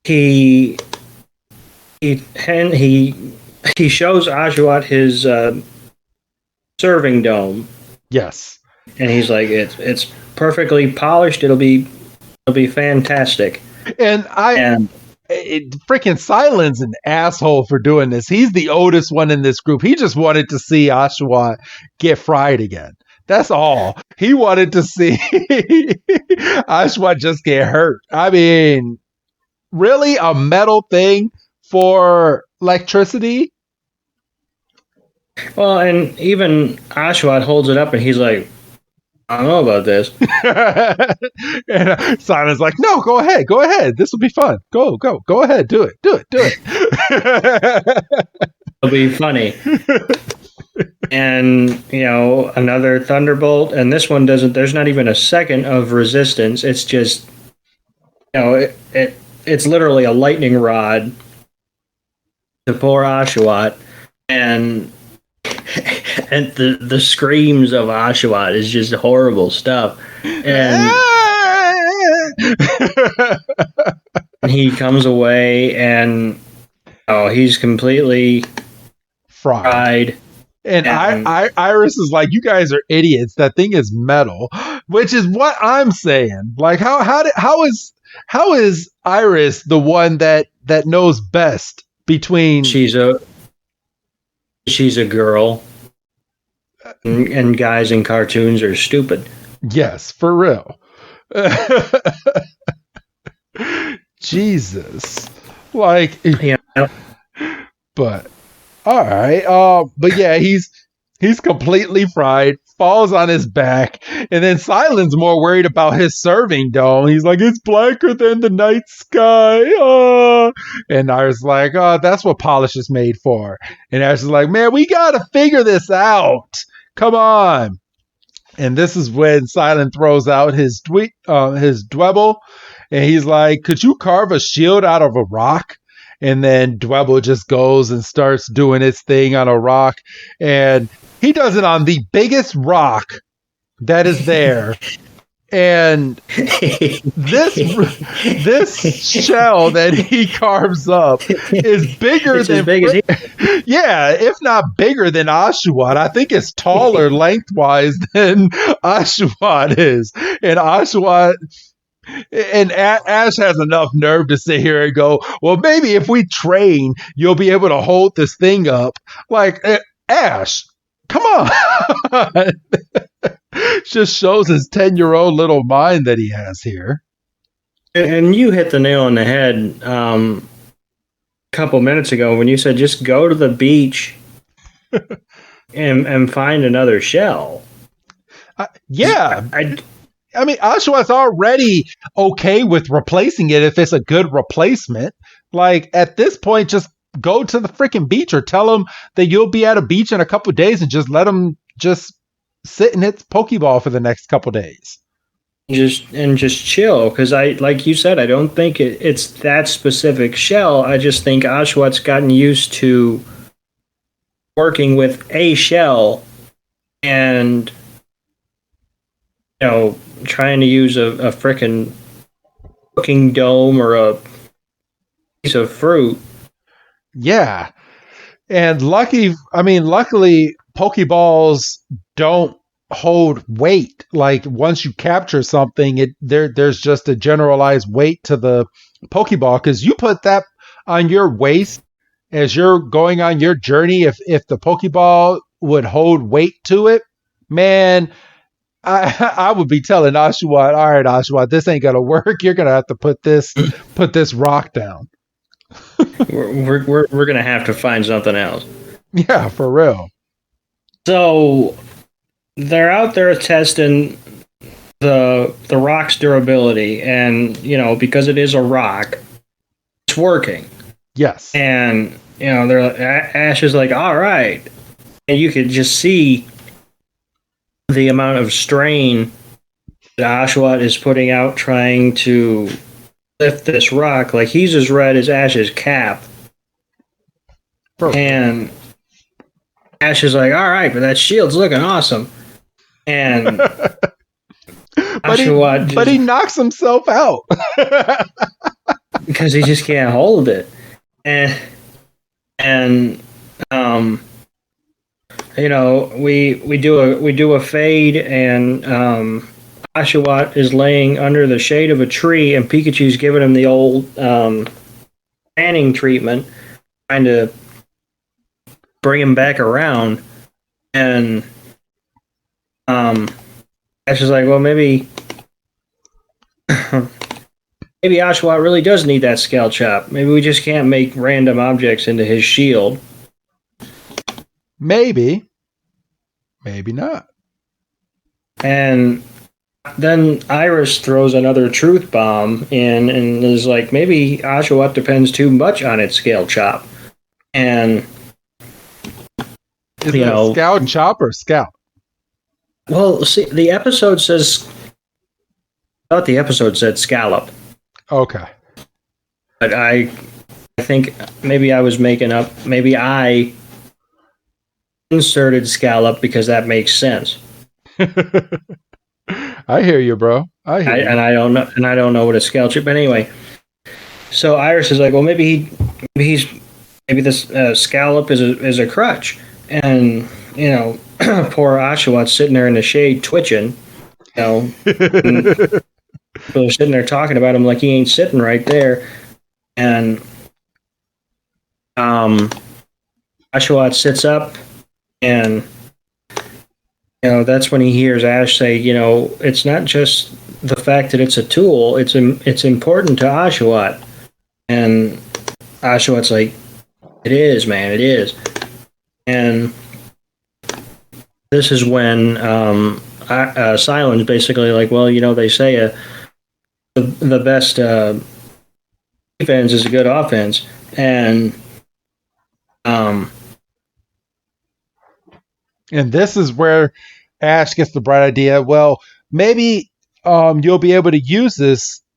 he shows Oshawott his serving dome. Yes. And he's like, it's perfectly polished. It'll be fantastic. And freaking Silent's an asshole for doing this. He's the oldest one in this group. He just wanted to see Oshawott get fried again. That's all. He wanted to see Oshawott just get hurt. I mean, really, a metal thing for electricity? Well, and even Oshawott holds it up and he's like, I don't know about this. And Silent's like, no, go ahead. This will be fun. Go ahead. Do it. It'll be funny. And, another thunderbolt, and this one there's not even a second of resistance. It's just, it's literally a lightning rod to poor Oshawott. And the screams of Oshawott is just horrible stuff. And he comes away and he's completely fried. And Iris is like, you guys are idiots. That thing is metal, which is what I'm saying. Like, how is Iris the one that knows best between? She's a girl. And guys in cartoons are stupid. Yes, for real. Jesus. Like, yeah. But all right. But yeah, he's completely fried, falls on his back, and then Silent's more worried about his serving dome. He's like, it's blacker than the night sky. And Iris is like, that's what polish is made for. And Ash is like, man, we gotta figure this out. Come on. And this is when Silent throws out his Dwebble, and he's like, could you carve a shield out of a rock? And then Dwebble just goes and starts doing its thing on a rock. And he does it on the biggest rock that is there. And this shell that he carves up is bigger than yeah, if not bigger than Oshawott. I think it's taller lengthwise than Oshawott is. And Oshawott and Ash has enough nerve to sit here and go, well, maybe if we train, you'll be able to hold this thing up. Like, Ash, come on. Just shows his 10-year-old little mind that he has here. And you hit the nail on the head. couple minutes ago when you said just go to the beach and find another shell. Yeah. I I mean, Oshawott's already okay with replacing it if it's a good replacement. Like, at this point, just go to the freaking beach or tell them that you'll be at a beach in a couple of days and just let them just sit and hit Pokeball for the next couple of days. just chill because I like you said I don't think it's that specific shell. I just think Oshawott's gotten used to working with a shell and trying to use a frickin' cooking dome or a piece of fruit. Yeah. And luckily, Pokeballs don't hold weight. Like, once you capture something, there's just a generalized weight to the Pokeball, because you put that on your waist as you're going on your journey. If the Pokeball would hold weight to it, man, I would be telling Oshawott, all right, Oshawott, this ain't gonna work. You're gonna have to put this rock down. We're gonna have to find something else. Yeah, for real. So they're out there testing the rock's durability, and because it is a rock, it's working. Yes. And Ash is like, all right, and you could just see the amount of strain that Oshawott is putting out trying to lift this rock. Like, he's as red as Ash's cap. Perfect. And Ash is like, all right, but that shield's looking awesome. And but he knocks himself out. because he just can't hold it. And we do a fade, and Oshawott is laying under the shade of a tree, and Pikachu's giving him the old fanning treatment, trying to bring him back around. And Ash is like, well, maybe Oshawott really does need that Scalchop. Maybe we just can't make random objects into his shield. Maybe not. And then Iris throws another truth bomb in and is like, maybe Oshawott depends too much on its Scalchop. And Is it Scout and Chop or Scout? Well, see, the episode says. I thought the episode said Scallop. Okay. But I think maybe I was making up. Maybe I inserted Scallop because that makes sense. I hear you, bro. And I don't know. And I don't know what a Scalchop. But anyway, so Iris is like, well, maybe this Scallop is a crutch, and poor Oshawott's sitting there in the shade twitching. And people are sitting there talking about him like he ain't sitting right there, and Oshawott sits up, and that's when he hears Ash say, it's not just the fact that it's a tool; it's important to Oshawott. And Oshawott's like, it is, man, it is. And this is when Silence basically like, well, they say the best defense is a good offense, and this is where Ash gets the bright idea. Well, maybe you'll be able to use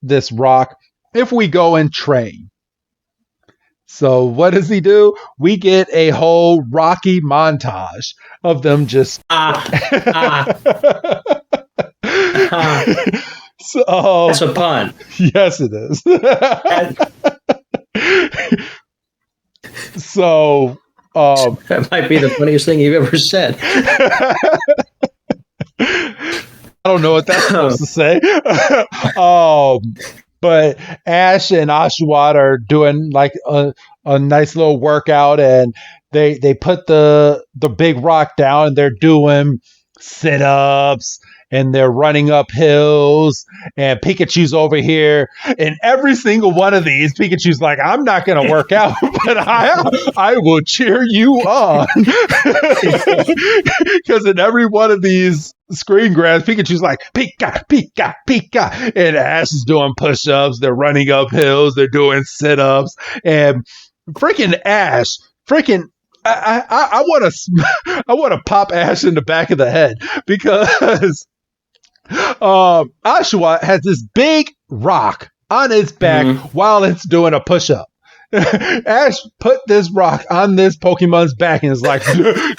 this rock if we go and train. So what does he do? We get a whole Rocky montage of them just. So that's a pun. Yes, it is. So that might be the funniest thing you've ever said. I don't know what that's supposed to say. But Ash and Oshawott are doing like a nice little workout, and they put the big rock down, and they're doing sit-ups and they're running up hills, and Pikachu's over here, and every single one of these Pikachu's like, I'm not gonna work out, but I will cheer you on. Because in every one of these screen grabs, Pikachu's like, Pika, Pika, Pika, and Ash is doing push-ups, they're running up hills, they're doing sit-ups, and freaking Ash, freaking I want to pop Ash in the back of the head, because Oshawott has this big rock on its back while it's doing a push-up. Ash put this rock on this Pokemon's back and is like,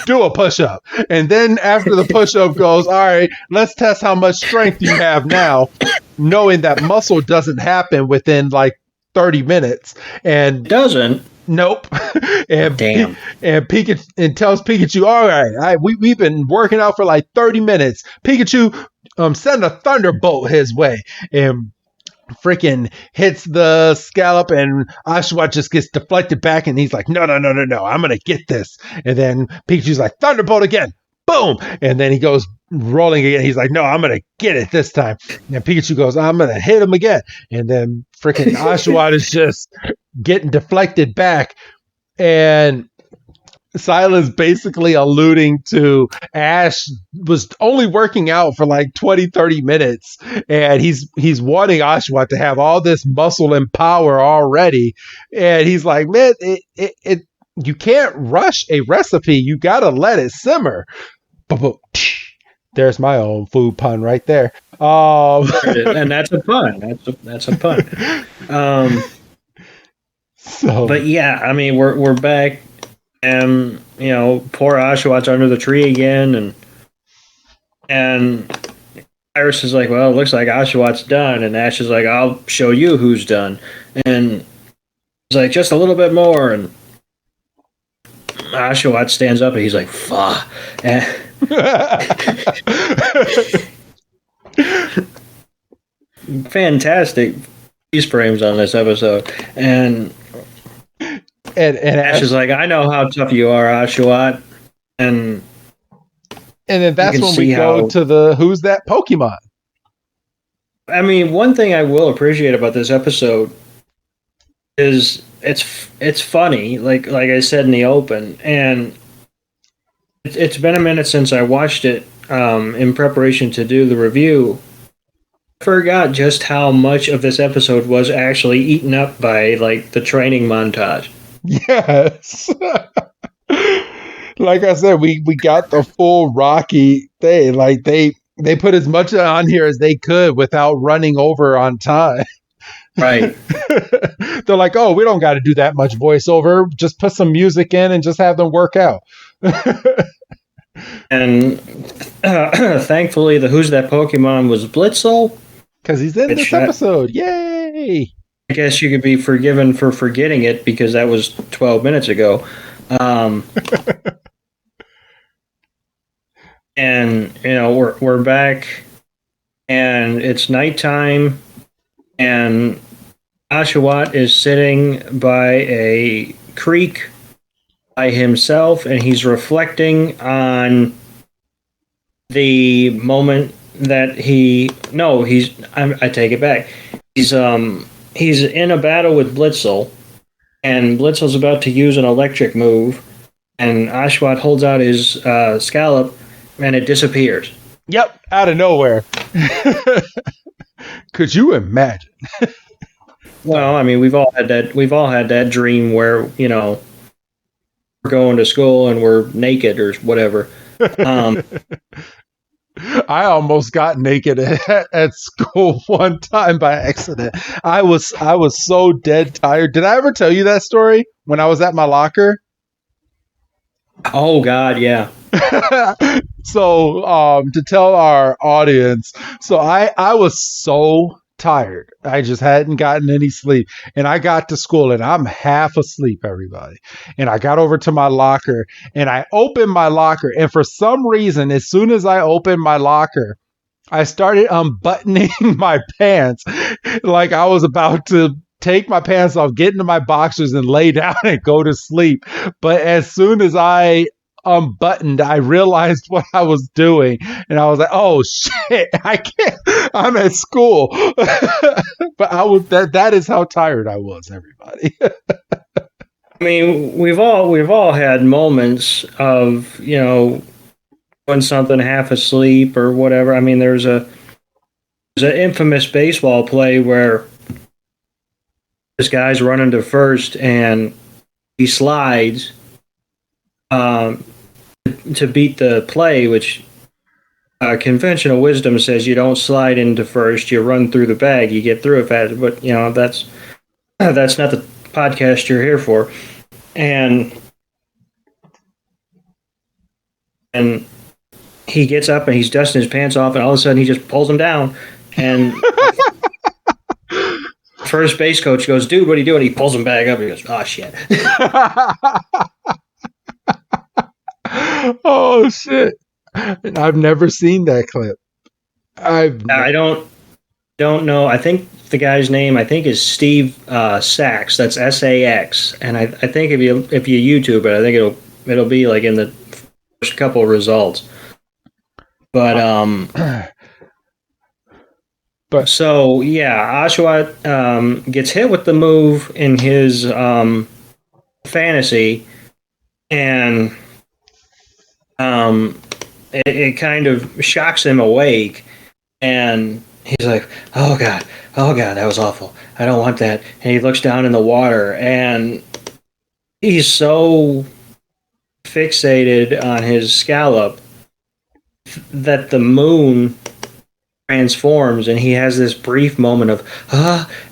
do a push-up. And then after the push-up goes, all right, let's test how much strength you have now, knowing that muscle doesn't happen within like 30 minutes. And doesn't. Nope. And damn. And Pikachu and tells Pikachu, all right, we've been working out for like 30 minutes. Pikachu send a thunderbolt his way and freaking hits the Scalchop, and Oshawott just gets deflected back, and he's like, no, I'm gonna get this. And then Pikachu's like, thunderbolt again, boom, and then he goes rolling again. He's like, no, I'm gonna get it this time. And Pikachu goes, I'm gonna hit him again, and then freaking Oshawott is just getting deflected back, and Silas basically alluding to Ash was only working out for like 20-30 minutes, and he's wanting Oshawott to have all this muscle and power already, and he's like, man, it you can't rush a recipe, you gotta let it simmer. There's my own food pun right there. And that's a pun. That's a pun. So, but yeah, I mean, we're back, and poor Oshawott's under the tree again, and Iris is like, well, it looks like Oshawott's done, and Ash is like, I'll show you who's done, and he's like, just a little bit more, and Oshawott stands up and he's like, fuck. Fantastic freeze frames on this episode, and Ash is like, I know how tough you are, Oshawott, and then that's when we go to the Who's That Pokemon. I mean, one thing I will appreciate about this episode is it's funny, like I said in the open, and it's been a minute since I watched it in preparation to do the review. I forgot just how much of this episode was actually eaten up by like the training montage. Yes. Like I said, we got the full Rocky thing. Like they put as much on here as they could without running over on time. Right. They're like, oh, we don't got to do that much voiceover. Just put some music in and just have them work out. And thankfully, the Who's That Pokemon was Blitzel. Because he's in this episode. Yay! I guess you could be forgiven for forgetting it because that was 12 minutes ago. And, we're back, and it's nighttime, and Oshawott is sitting by a creek by himself, and he's reflecting on the moment that I take it back. He's in a battle with Blitzel, and Blitzel's about to use an electric move, and Oshawott holds out his Scalchop, and it disappears. Yep, out of nowhere. Could you imagine? Well, I mean, we've all had that dream where we're going to school and we're naked or whatever. I almost got naked at school one time by accident. I was so dead tired. Did I ever tell you that story when I was at my locker? Oh God, yeah. So, to tell our audience, so I was so tired. I just hadn't gotten any sleep, and I got to school and I'm half asleep, everybody. And I got over to my locker and I opened my locker, and for some reason, as soon as I opened my locker, I started unbuttoning my pants like I was about to take my pants off, get into my boxers and lay down and go to sleep. But as soon as I unbuttoned, I realized what I was doing, and I was like, "Oh shit, I can't. I'm at school." But I was that is how tired I was. Everybody. I mean, we've all had moments of doing something half asleep or whatever. I mean, there's an infamous baseball play where this guy's running to first and he slides um, to beat the play, which conventional wisdom says you don't slide into first, you run through the bag, you get through it fast. But that's not the podcast you're here for. And he gets up and he's dusting his pants off, and all of a sudden he just pulls him down. And first base coach goes, "Dude, what are you doing?" He pulls him back up. He goes, "Oh shit." Oh shit! I've never seen that clip. I don't know. I think the guy's name is Steve Sachs. That's SAX. And I think if you YouTube it, I think it'll be like in the first couple of results. But so yeah, Oshawott gets hit with the move in his fantasy, and it kind of shocks him awake, and he's like, oh god, that was awful, I don't want that. And he looks down in the water, and he's so fixated on his Scalchop that the moon transforms, and he has this brief moment of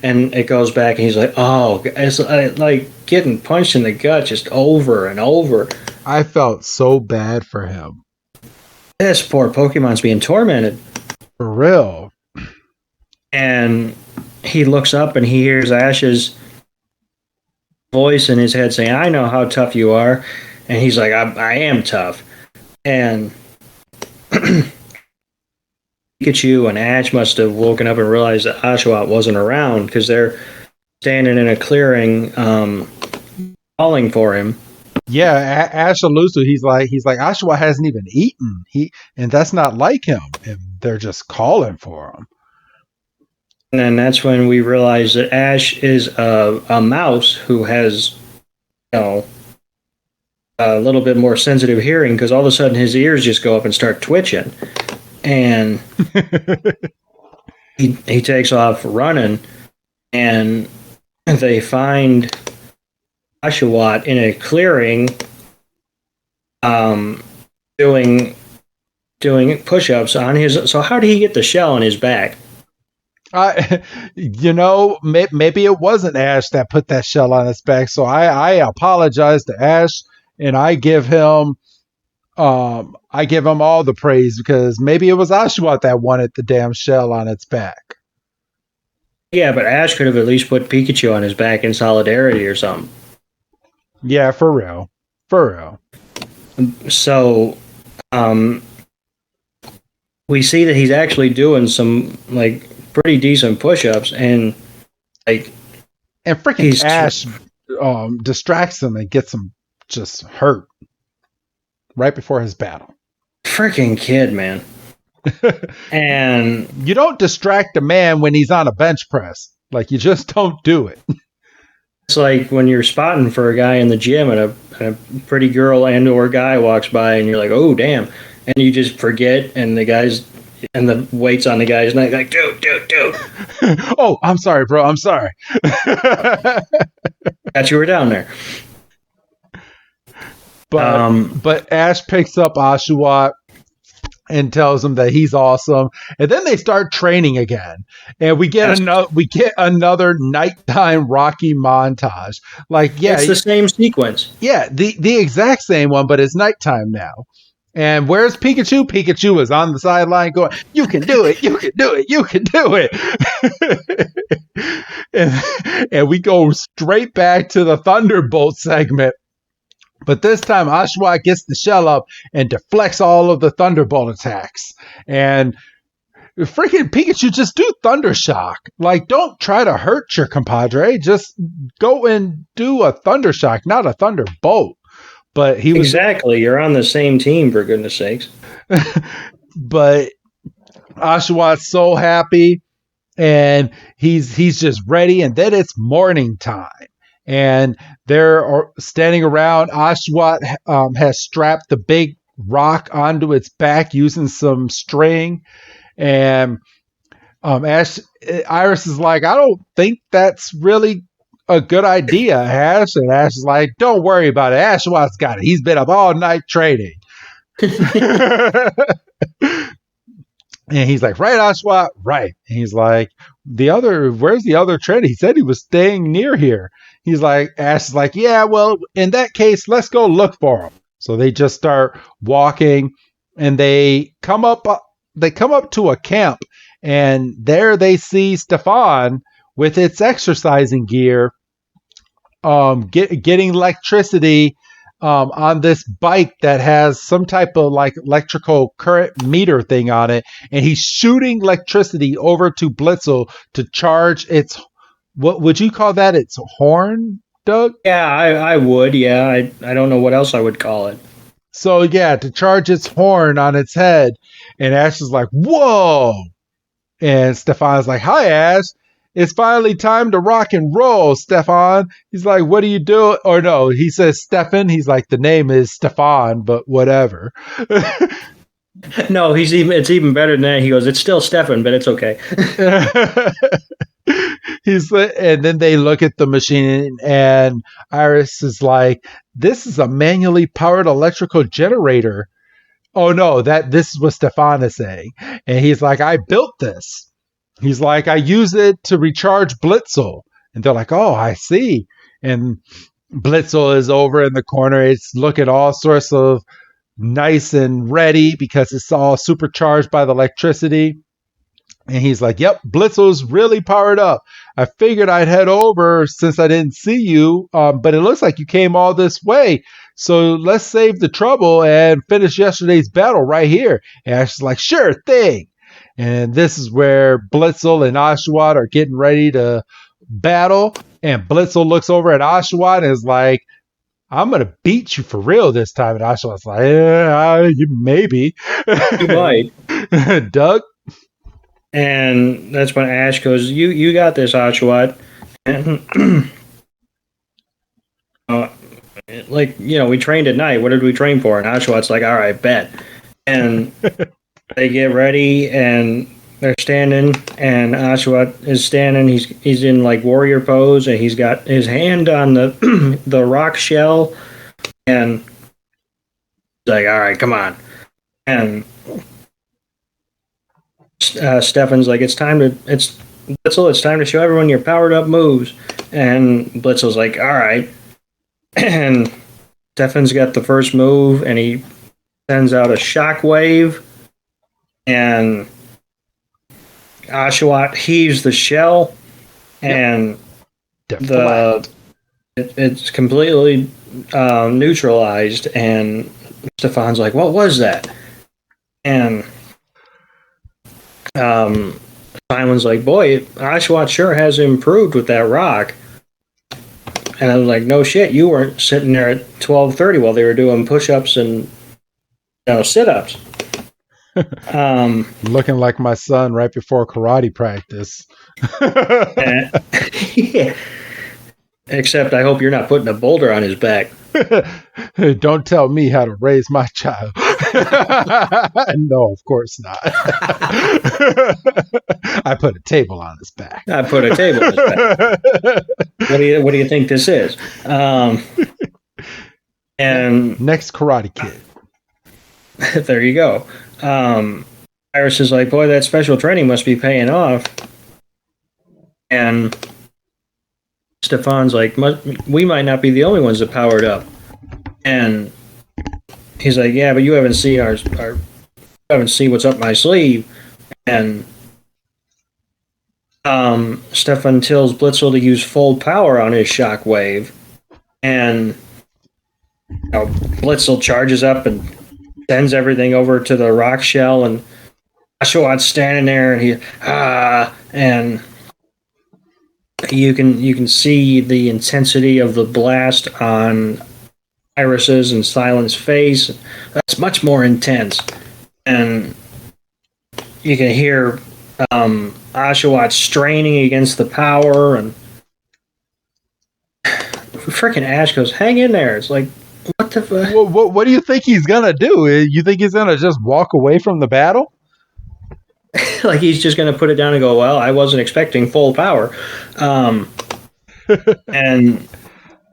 and it goes back, and he's like, oh, it's like getting punched in the gut just over and over. I felt so bad for him. This poor Pokemon's being tormented. For real. And he looks up and he hears Ash's voice in his head saying, I know how tough you are. And he's like, I am tough. And Pikachu and Ash must have woken up and realized that Oshawott wasn't around, because they're standing in a clearing calling for him. Yeah, Ash alludes to, he's like Oshawott hasn't even eaten. And that's not like him. And they're just calling for him. And then that's when we realize that Ash is a mouse who has, a little bit more sensitive hearing, because all of a sudden his ears just go up and start twitching. And he takes off running, and they find Oshawott in a clearing, doing push-ups on his. So how did he get the shell on his back? Maybe it wasn't Ash that put that shell on his back. So I apologize to Ash, and I give him all the praise, because maybe it was Oshawott that wanted the damn shell on its back. Yeah, but Ash could have at least put Pikachu on his back in solidarity or something. Yeah, for real. So, we see that he's actually doing some pretty decent push-ups, and freaking Ash distracts him and gets him just hurt right before his battle. Freaking kid, man. And you don't distract a man when he's on a bench press. You just don't do it. It's like when you're spotting for a guy in the gym, and a pretty girl and or guy walks by, and you're like, oh damn, and you just forget, and the weight's on the guy's neck, like, dude. Oh, I'm sorry, bro. I'm sorry. Thought you were down there. But Ash picks up Oshawott and tells him that he's awesome, and then they start training again, and we get another nighttime Rocky montage. It's the same sequence. Yeah, the exact same one, but it's nighttime now. And where's Pikachu? Pikachu is on the sideline going, you can do it, you can do it, you can do it. and we go straight back to the Thunderbolt segment. But this time, Oshawott gets the shell up and deflects all of the Thunderbolt attacks. And freaking Pikachu, just do Thunder Shock. Don't try to hurt your compadre. Just go and do a Thunder Shock, not a Thunderbolt. But he was Exactly. You're on the same team, for goodness sakes. but Oshawott's so happy, and he's just ready. And then it's morning time, and they're standing around. Oshawott has strapped the big rock onto its back using some string, and Iris is like, I don't think that's really a good idea, Ash. And Ash is like, don't worry about it. Ashawott's got it. He's been up all night training. And he's like, right, Oshawott, right. And he's like, where's the other trainer? He said he was staying near here. He's like, Ash is like, yeah, well, in that case, let's go look for him. So they just start walking, and they come up to a camp, and there they see Stefan with its exercising gear, getting electricity on this bike that has some type of like electrical current meter thing on it, and he's shooting electricity over to Blitzel to charge its, what would you call that? Its horn, Doug? Yeah, I would. Yeah, I don't know what else I would call it. So yeah, to charge its horn on its head, and Ash is like, "Whoa!" And Stefan's like, "Hi, Ash. It's finally time to rock and roll, Stefan." He's like, "What do you do?" Or no, he says Stefan. He's like, the name is Stefan, but whatever. No, it's even better than that. He goes, it's still Stefan, but it's okay. And then they look at the machine, and Iris is like, "This is a manually powered electrical generator." Oh no, this is what Stefan is saying. And he's like, "I built this." He's like, "I use it to recharge Blitzel." And they're like, "Oh, I see." And Blitzel is over in the corner. It's looking all sorts of nice and ready because it's all supercharged by the electricity. And he's like, "Yep, Blitzel's really powered up. I figured I'd head over since I didn't see you, but it looks like you came all this way. So let's save the trouble and finish yesterday's battle right here." And Ash is like, "Sure thing." And this is where Blitzel and Oshawott are getting ready to battle. And Blitzel looks over at Oshawott and is like, "I'm going to beat you for real this time." And Oshawott's like, "Yeah, maybe." You might. Doug? And that's when Ash goes, You got this, Oshawott. And we trained at night. What did we train for? And Oshawott's like, all right, bet. And they get ready, and they're standing, and Oshawott is standing. He's in like warrior pose, and he's got his hand on the the rock shell, and he's like, all right, come on. And Stefan's like, it's time to show everyone your powered up moves. And Blitzel's like, all right. And Stefan's got the first move, and he sends out a shockwave, and Oshawott heaves the shell, and it's completely neutralized. And Stefan's like, what was that? And Simon's like, boy, Oshawott sure has improved with that rock. And I was like, no shit, you weren't sitting there at 12:30 while they were doing push-ups and sit-ups. Looking like my son right before karate practice. Yeah. Except I hope you're not putting a boulder on his back. Don't tell me how to raise my child. No, of course not. I put a table on his back. I put a table on his back. What do you think this is? And next Karate Kid. There you go. Iris is like, boy, that special training must be paying off. And Stefan's like, we might not be the only ones that powered up. And he's like, yeah, but you haven't seen what's up my sleeve. And Stefan tells Blitzel to use full power on his shockwave. And Blitzel charges up and sends everything over to the rock shell, and Oshawott's standing there, and and you can see the intensity of the blast on irises and Silent's face. That's much more intense. And you can hear Oshawott straining against the power, and freaking Ash goes, "Hang in there." It's like, what the fuck? What do you think he's gonna do? You think he's gonna just walk away from the battle? Like he's just going to put it down and go, "Well, I wasn't expecting full power," and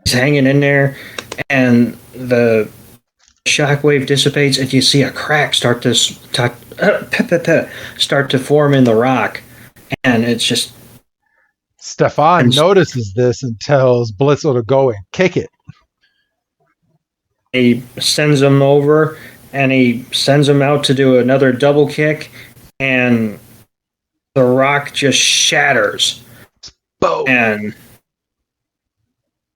he's hanging in there, and the shockwave dissipates, and you see a crack start to form in the rock, and it's just Stefan notices this and tells Blitzel to go and kick it. He sends him over, and he sends him out to do another double kick, and the rock just shatters. Boom. And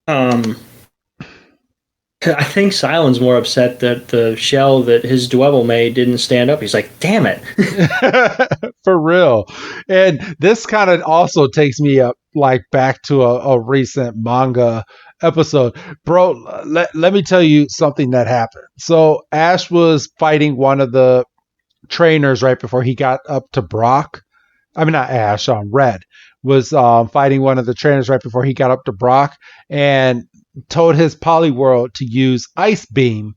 I think Silent's more upset that the shell that his Dwebble made didn't stand up. He's like, damn it. For real. And this kind of also takes me up like back to a recent manga episode. Bro, let me tell you something that happened. So Ash was fighting one of the trainers right before he got up to Brock. I mean, not Ash, Red was fighting one of the trainers right before he got up to Brock and told his Poliwhirl to use Ice Beam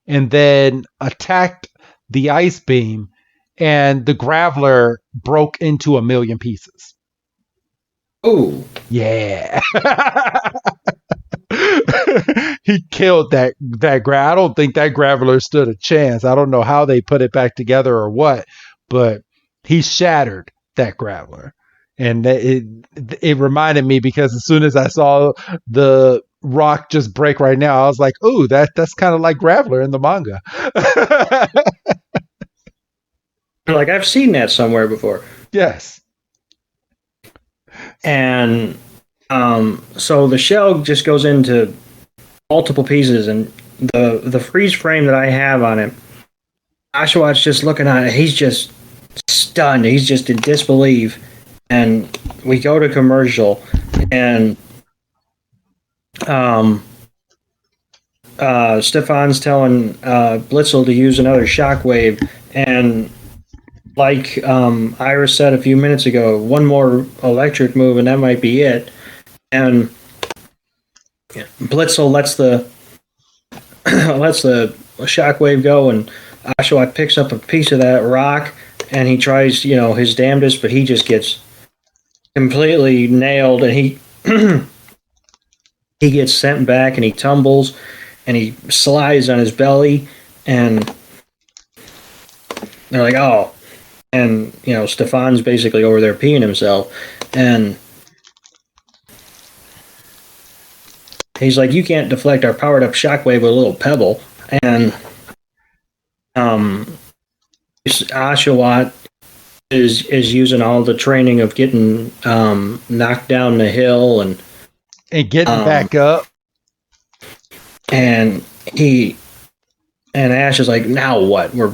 and then attacked the Ice Beam, and the Graveler broke into a million pieces. Oh. Yeah. He killed that I don't think that Graveler stood a chance. I don't know how they put it back together or what, but he shattered that Graveler. And it reminded me, because as soon as I saw the rock just break right now, I was like, "Ooh, that's kind of like Graveler in the manga." Like, I've seen that somewhere before. Yes. And so the shell just goes into multiple pieces, and the freeze frame that I have on it, Oshawott's just looking at it. He's just stunned. He's just in disbelief. And we go to commercial, and Stefan's telling Blitzel to use another shockwave, and like Iris said a few minutes ago, one more electric move and that might be it. And Blitzel lets the shockwave go, and Oshawott picks up a piece of that rock, and he tries, his damnedest, but he just gets completely nailed, and he he gets sent back, and he tumbles, and he slides on his belly, and they're like, "Oh." And, Stefan's basically over there peeing himself, and he's like, "You can't deflect our powered up shockwave with a little pebble." And Oshawott is using all the training of getting knocked down the hill and getting back up. And Ash is like, "Now what? We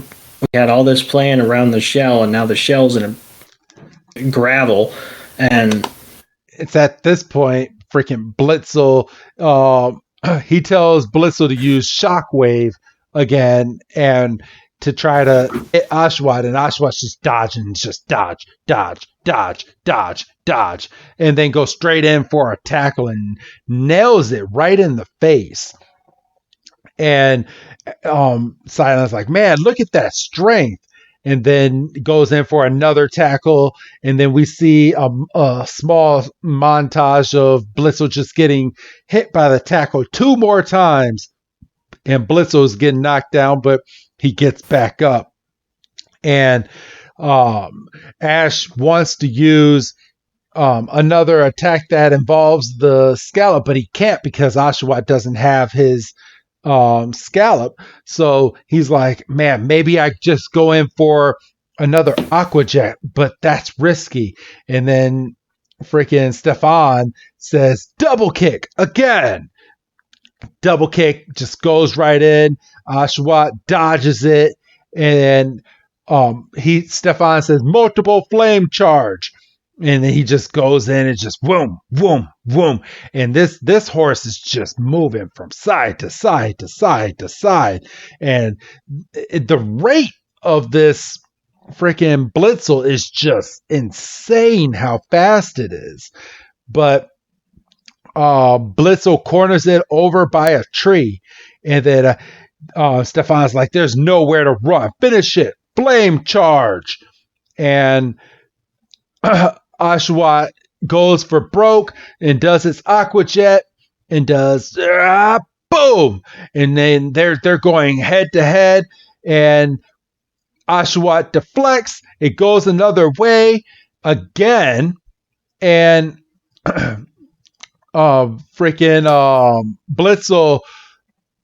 had all this plan around the shell, and now the shell's in a gravel." And it's at this point, freaking Blitzel, he tells Blitzel to use Shockwave again and to try to hit Oshawott, and Oshawott's just dodging, just dodge, and then go straight in for a tackle and nails it right in the face. And Silent's like, "Man, look at that strength." And then goes in for another tackle. And then we see a small montage of Blitzel just getting hit by the tackle 2 more times. And Blitzel's getting knocked down, but he gets back up. And Ash wants to use another attack that involves the Scalchop, but he can't because Oshawott doesn't have his Scalchop. So he's like, "Man, maybe I just go in for another Aqua Jet, but that's risky." And then freaking Stefan says, "Double kick again." Double kick just goes right in. Oshawott dodges it, and Stefan says, "Multiple flame charge." And then he just goes in and just boom, boom, boom. And this horse is just moving from side to side to side to side. And the rate of this freaking Blitzel is just insane how fast it is. But Blitzel corners it over by a tree. And then Stefan's like, there's nowhere to run. Finish it. Flame charge. And Oshawott goes for broke and does his aqua jet and does boom, and then they're going head to head, and Oshawott deflects. It goes another way again, and Blitzel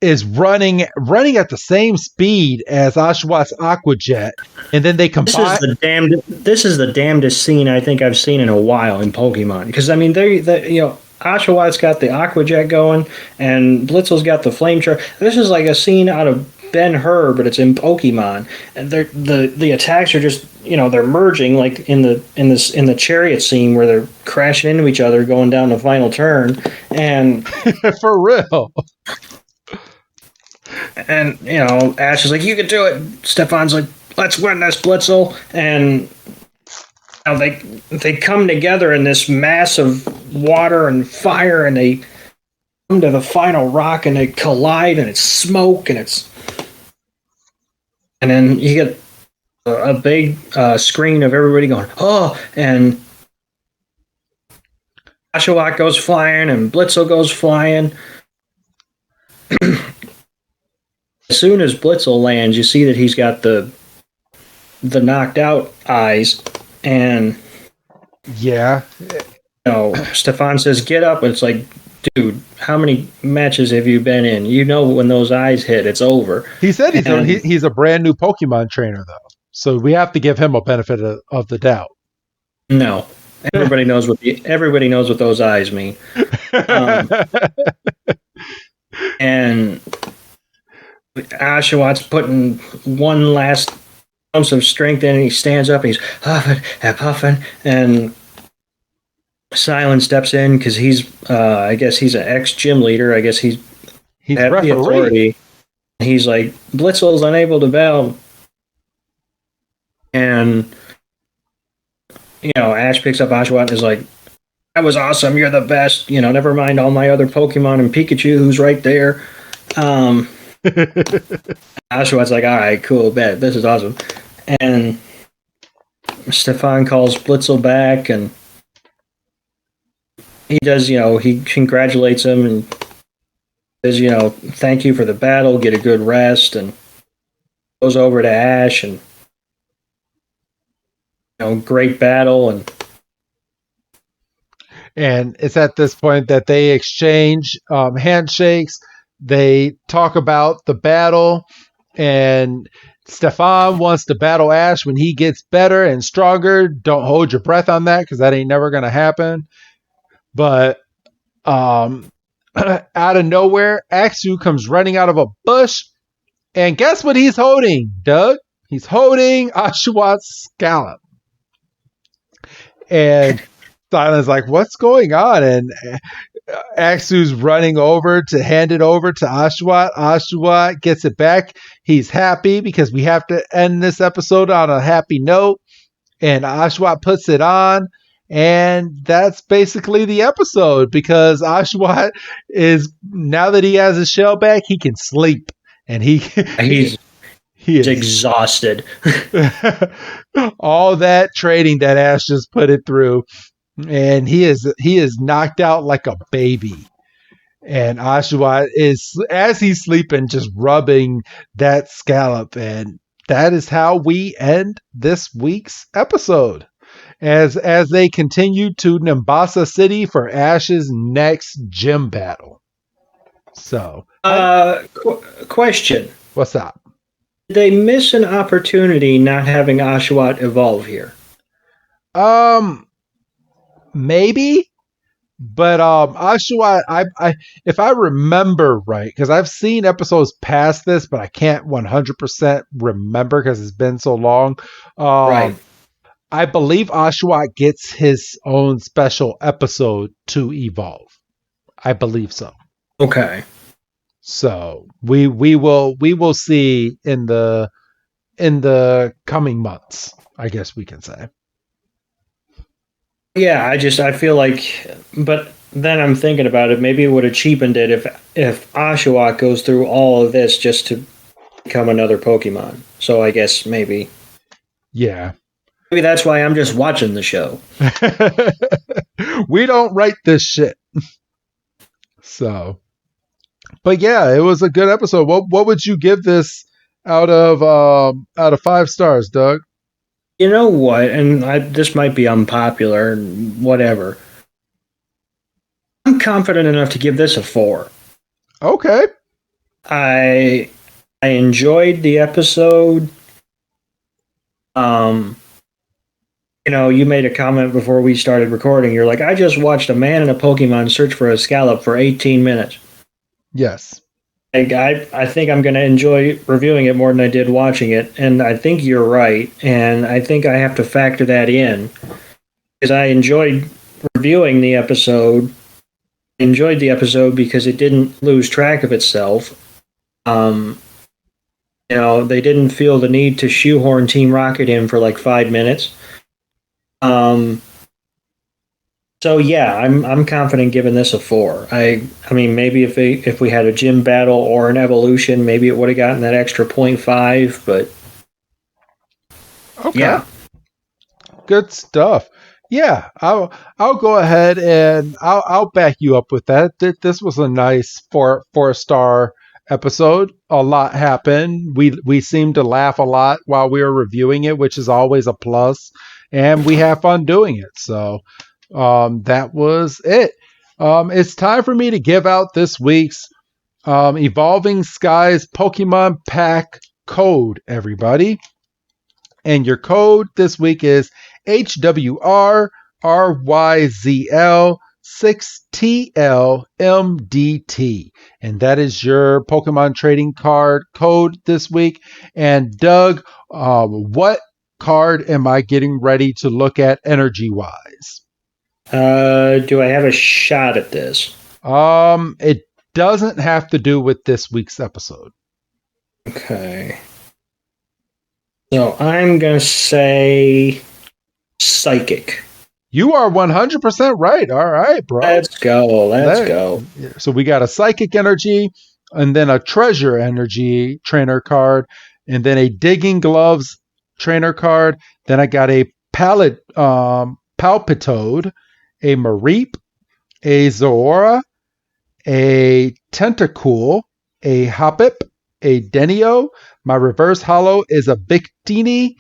is running at the same speed as Oshawott's aqua jet, and then they combine. This is the damnedest scene I think I've seen in a while in Pokemon, because I mean Oshawott's got the aqua jet going and Blitzel's got the flame charge. This is like a scene out of Ben-Hur, but it's in Pokemon, and the attacks are just they're merging like in the chariot scene where they're crashing into each other going down the final turn, and for real. And Ash is like, "You can do it." Stefan's like, "Let's win this, Blitzel." And they come together in this mass of water and fire, and they come to the final rock, and they collide, and it's smoke, and then you get a big screen of everybody going, "Oh!" and Oshawott goes flying, and Blitzel goes flying. As soon as Blitzel lands, you see that he's got the knocked out eyes, and Stefan says, "Get up," and it's like, dude, how many matches have you been in? When those eyes hit, it's over. He said he's a brand new Pokemon trainer, though, so we have to give him a benefit of the doubt. No, everybody knows what those eyes mean, and Oshawott's putting one last ounce of strength in, and he stands up, and he's huffing and puffing, and Silent steps in because he's, I guess he's an ex-gym leader. I guess he's at the authority. He's like, Blitzel's unable to battle. And, Ash picks up Oshawott and is like, "That was awesome. You're the best. Never mind all my other Pokemon and Pikachu who's right there." Oshawott's like, "All right, cool, bet. This is awesome." And Stefan calls Blitzel back, and he does, he congratulates him and says, "Thank you for the battle, get a good rest," and goes over to Ash, and, great battle. And it's at this point that they exchange handshakes. They talk about the battle, and Stefan wants to battle Ash when he gets better and stronger. Don't hold your breath on that, because that ain't never going to happen. But out of nowhere, Axu comes running out of a bush, and guess what he's holding, Doug? He's holding Oshawott's Scalchop. And Silent's like, "What's going on?" And Axu's running over to hand it over to Oshawott. Oshawott gets it back. He's happy because we have to end this episode on a happy note. And Oshawott puts it on. And that's basically the episode, because Oshawott is, now that he has his shell back, he can sleep. And he's exhausted. All that training that Ash just put it through. And he is knocked out like a baby. And Oshawott is, as he's sleeping, just rubbing that Scalchop. And that is how we end this week's episode. As they continue to Nimbasa City for Ash's next gym battle. So, question. What's up? Did they miss an opportunity not having Oshawott evolve here? Maybe. But Oshawott, I if I remember right, because I've seen episodes past this, but I can't 100% remember because it's been so long. Right. I believe Oshawott gets his own special episode to evolve. I believe so. Okay. So we will see in the coming months, I guess we can say. Yeah, I feel like, but then I'm thinking about it. Maybe it would have cheapened it if Oshawott goes through all of this just to become another Pokemon. So I guess Yeah. maybe that's why I'm just watching the show. We don't write this shit. So, but yeah, it was a good episode. What would you give this out of 5 stars, Doug? You know what? And this might be unpopular, whatever. I'm confident enough to give this a 4. Okay. I enjoyed the episode. You made a comment before we started recording. You're like, I just watched a man and a Pokemon search for a Scalchop for 18 minutes. Yes. I think I'm going to enjoy reviewing it more than I did watching it, and I think you're right, and I think I have to factor that in because I enjoyed reviewing the episode. Enjoyed the episode because it didn't lose track of itself. They didn't feel the need to shoehorn Team Rocket in for like 5 minutes. So yeah, I'm confident giving this a 4. I mean, maybe if we had a gym battle or an evolution, maybe it would have gotten that extra 0.5. But Okay. yeah, Good stuff. Yeah, I'll go ahead and I'll back you up with that. This was a nice 4-star episode. A lot happened. We seemed to laugh a lot while we were reviewing it, which is always a plus, and we have fun doing it. So that was it. It's time for me to give out this week's Evolving Skies Pokemon Pack code, everybody. And your code this week is HWRRYZL6TLMDT. And that is your Pokemon trading card code this week. And Doug, what card am I getting ready to look at energy-wise? do I have a shot at this? It doesn't have to do with this week's episode. Okay. So I'm going to say Psychic. You are 100% right. All right, bro. Let's go. Let's go. So we got a Psychic Energy, and then a Treasure Energy trainer card, and then a Digging Gloves trainer card. Then I got a Palpitoad, a Mareep, a Zora, a Tentacool, a Hoppip, a Denio. My reverse holo is a Victini,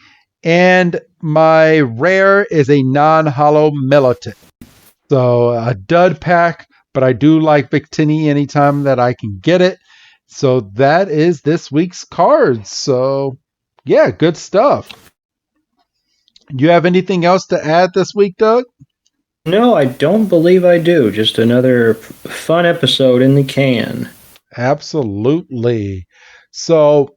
and my rare is a non-holo Militant. So a dud pack, but I do like Victini anytime that I can get it. So that is this week's cards. So yeah, good stuff. You have anything else to add this week, Doug? No, I don't believe I do. Just another fun episode in the can. Absolutely. So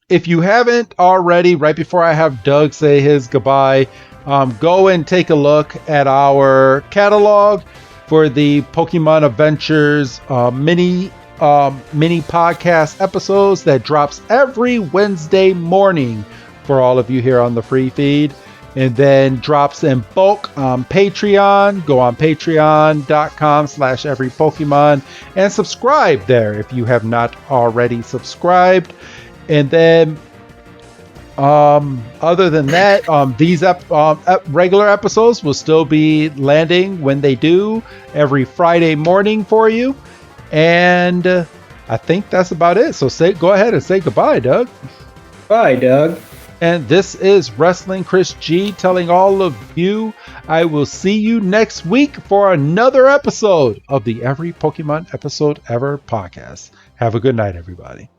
if you haven't already, right before I have Doug say his goodbye, go and take a look at our catalog for the Pokemon Adventures mini podcast episodes that drops every Wednesday morning for all of you here on the free feed, and then drops in bulk on Patreon. Go on patreon.com/everypokemon and subscribe there if you have not already subscribed. And then, other than that, these regular episodes will still be landing when they do every Friday morning for you. And I think that's about it. So go ahead and say goodbye, Doug. Bye, Doug. And this is Wrestling Chris G telling all of you I will see you next week for another episode of the Every Pokemon Episode Ever podcast. Have a good night, everybody.